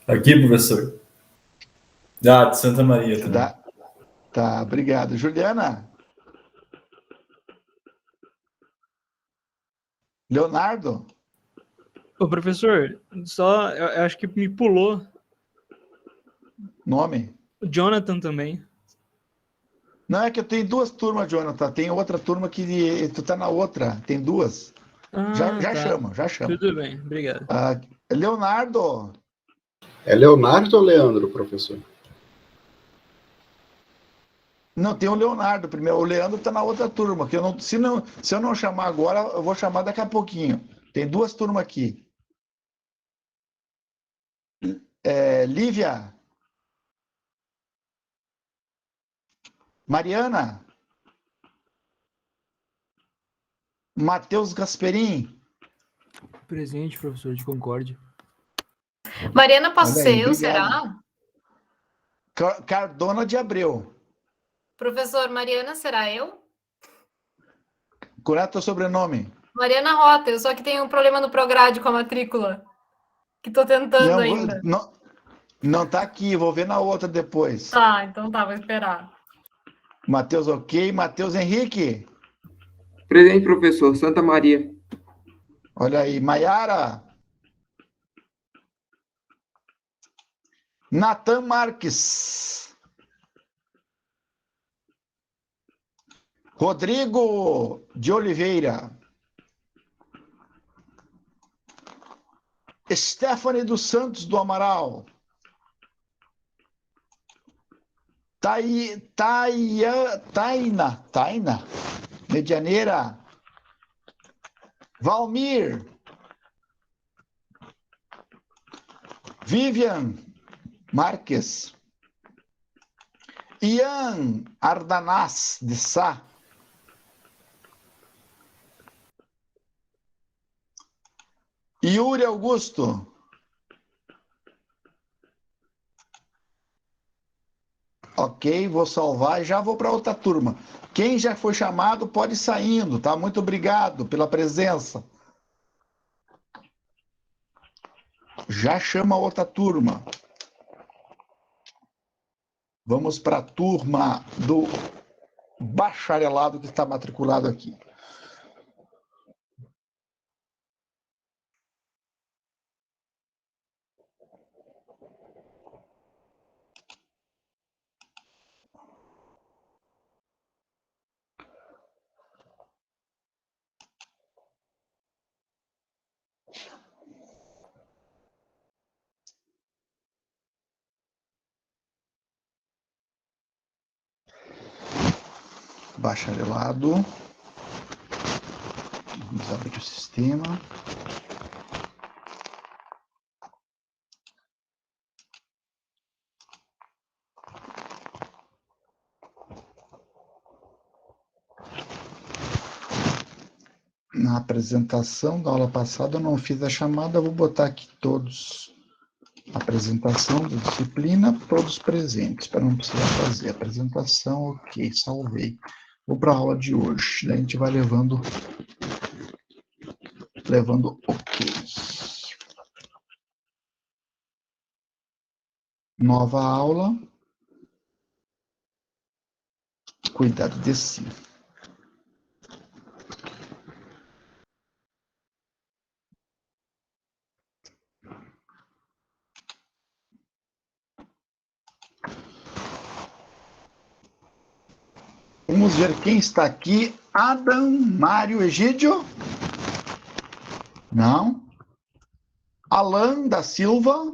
Aqui, professor. De Santa Maria também. Tá, obrigado. Juliana? Leonardo? Ô, professor, eu acho que me pulou. Nome? O Jonathan também. Não, é que eu tenho duas turmas, Jonathan. Tem outra turma que tu tá na outra. Tem duas. Já tá. chama. Tudo bem, obrigado. Leonardo. É Leonardo ou Leandro, professor? Não, tem o Leonardo primeiro. O Leandro tá na outra turma. Que se eu não chamar agora, eu vou chamar daqui a pouquinho. Tem duas turmas aqui. Lívia. Mariana. Matheus Gasperim. Presente, professor de Concórdia. Mariana posso Olha ser aí, eu, obrigado. será? Cardona de Abreu. Professor, Mariana será eu? Qual é teu sobrenome? Mariana Rota, eu só que tenho um problema no Prograde com a matrícula. Que tô tentando Não, ainda. não tá aqui, vou ver na outra depois. Tá, então tá, vou esperar. Matheus, ok. Matheus Henrique. Presente, professor. Santa Maria. Olha aí. Maiara. Natan Marques. Rodrigo de Oliveira. Stephanie dos Santos do Amaral. Taina, Medianeira. Valmir. Vivian Marques. Ian Ardanaz de Sá. Yuri Augusto. Ok, vou salvar e já vou para outra turma. Quem já foi chamado pode ir saindo, tá? Muito obrigado pela presença. Já chama outra turma. Vamos para a turma do bacharelado que está matriculado aqui. Bacharelado. Vamos abrir o sistema. Na apresentação da aula passada eu não fiz a chamada, eu vou botar aqui todos. Apresentação da disciplina, todos presentes, para não precisar fazer. Apresentação, ok, salvei. Vou para a aula de hoje, daí a gente vai levando ok. Nova aula. Cuidado de si. Vamos ver quem está aqui. Adam Mário Egídio? Não. Alan da Silva?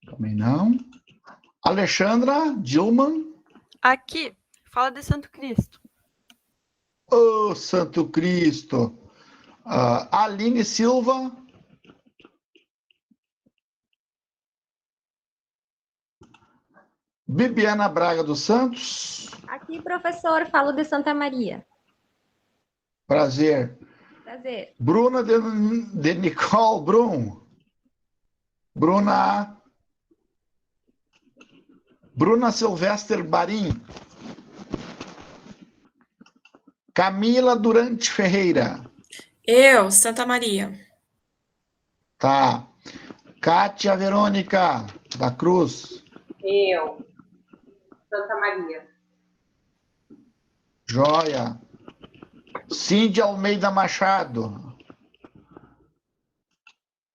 Também não. Alexandra Dilman? Aqui, fala de Santo Cristo. Ô, Santo Cristo. Aline Silva? Bibiana Braga dos Santos? Aqui, professor, falo de Santa Maria. Prazer. Prazer. Bruna de Nicole Brum? Bruna Silvestre Barim? Camila Durante Ferreira? Eu, Santa Maria. Tá. Kátia Verônica da Cruz? Eu, Santa Maria. Joia. Cindy Almeida Machado?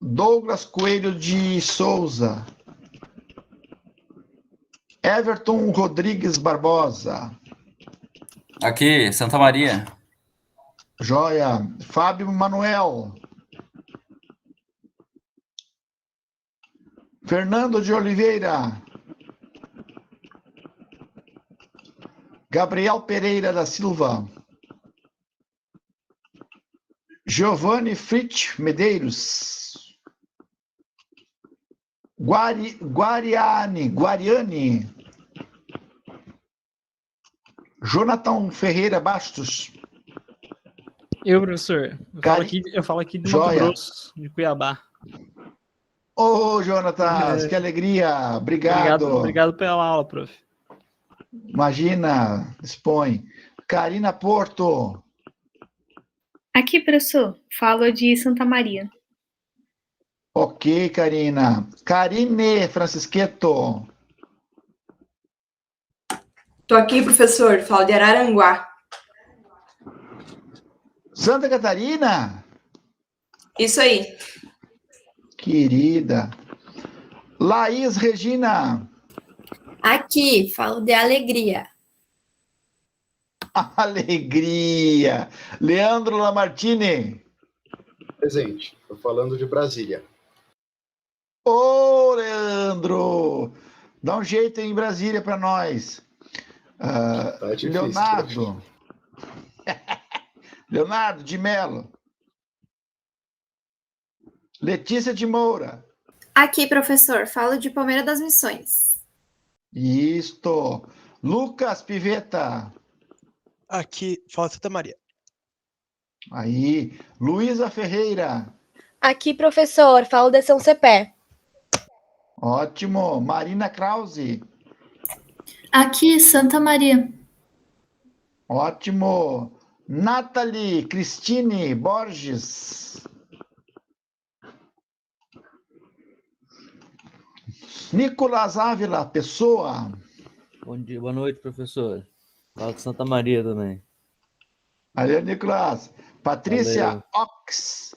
Douglas Coelho de Souza? Everton Rodrigues Barbosa? Aqui, Santa Maria. Joia. Fábio Manuel? Fernando de Oliveira? Gabriel Pereira da Silva? Giovanni Fritz Medeiros? Guariani? Jonathan Ferreira Bastos? Eu, professor. Eu falo aqui de Mato Grosso, de Cuiabá. Ô, Jonatas, que alegria. Obrigado. Obrigado pela aula, prof. Imagina, expõe. Karina Porto. Aqui, professor, falo de Santa Maria. Ok, Karina. Karine Francisqueto. Tô aqui, professor, falo de Araranguá. Santa Catarina? Isso aí. Querida. Laís Regina. Aqui, falo de Alegria. Alegria. Leandro Lamartine. Presente. Estou falando de Brasília. Ô, Leandro. Dá um jeito em Brasília para nós. Tá difícil, Leonardo. Leonardo de Mello. Letícia de Moura. Aqui, professor, falo de Palmeira das Missões. Isto. Lucas Piveta. Aqui, fala Santa Maria. Aí. Luísa Ferreira. Aqui, professor, falo de São Cepé. Ótimo. Marina Krause. Aqui, Santa Maria. Ótimo. Nathalie Cristine Borges. Nicolas Ávila Pessoa. Bom dia, boa noite, professor. Fala de Santa Maria também. Valeu, Nicolas. Patrícia Ox.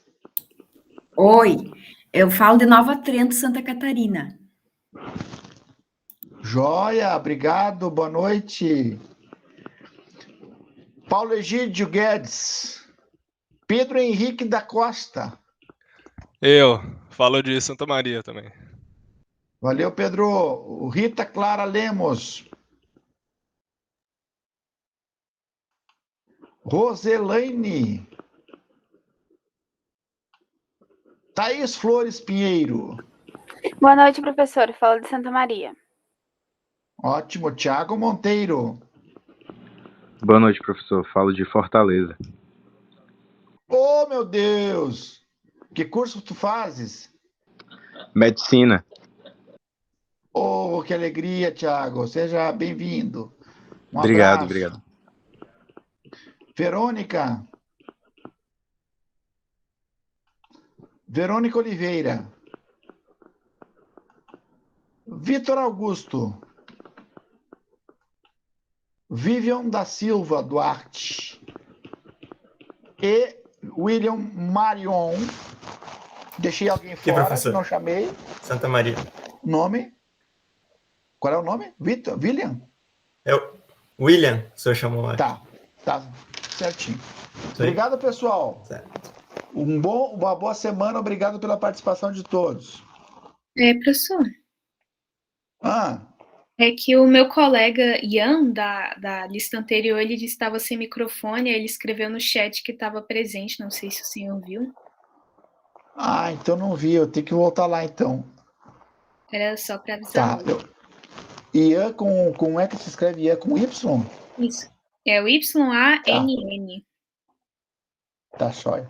Oi, eu falo de Nova Trento, Santa Catarina. Joia, obrigado, boa noite. Paulo Egídio Guedes. Pedro Henrique da Costa. Eu falo de Santa Maria também. Valeu, Pedro. Rita Clara Lemos. Roselaine. Thaís Flores Pinheiro. Boa noite, professor. Falo de Santa Maria. Ótimo. Tiago Monteiro. Boa noite, professor. Falo de Fortaleza. Oh, meu Deus! Que curso tu fazes? Medicina. Oh, que alegria, Tiago. Seja bem-vindo. Obrigado, abraço. obrigado. Verônica. Verônica Oliveira. Vitor Augusto. Vivian da Silva Duarte. E William Marion. Deixei alguém fora, professor. que não chamei. Santa Maria. Nome? Qual é o nome? Vitor? William? É o William, o senhor chamou lá. Tá certinho. Obrigado, pessoal. Certo. Uma boa semana, obrigado pela participação de todos. Professor, Ah, é que o meu colega Ian, da lista anterior, ele disse que estava sem microfone, ele escreveu no chat que estava presente, não sei se o senhor viu. então não vi, eu tenho que voltar lá então. Era só para avisar. Tá. Ian como é que se escreve Ian com Y? Isso. É o YANN. Tá, jóia.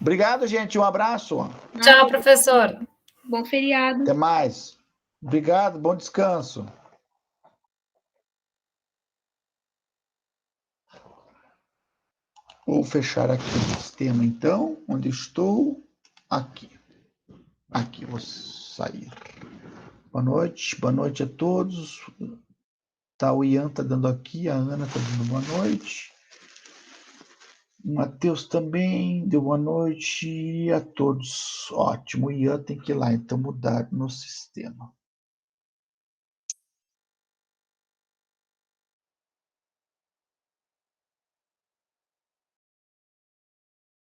Obrigado, gente. Um abraço. Tchau, professor. Bom feriado. Até mais. Obrigado, bom descanso. Vou fechar aqui o sistema, então. Onde estou? Aqui. Aqui, vou sair. Boa noite a todos. Tá, o Ian tá dando aqui, a Ana tá dando boa noite. O Matheus também deu boa noite a todos. Ótimo, o Ian tem que ir lá, então, mudar no sistema.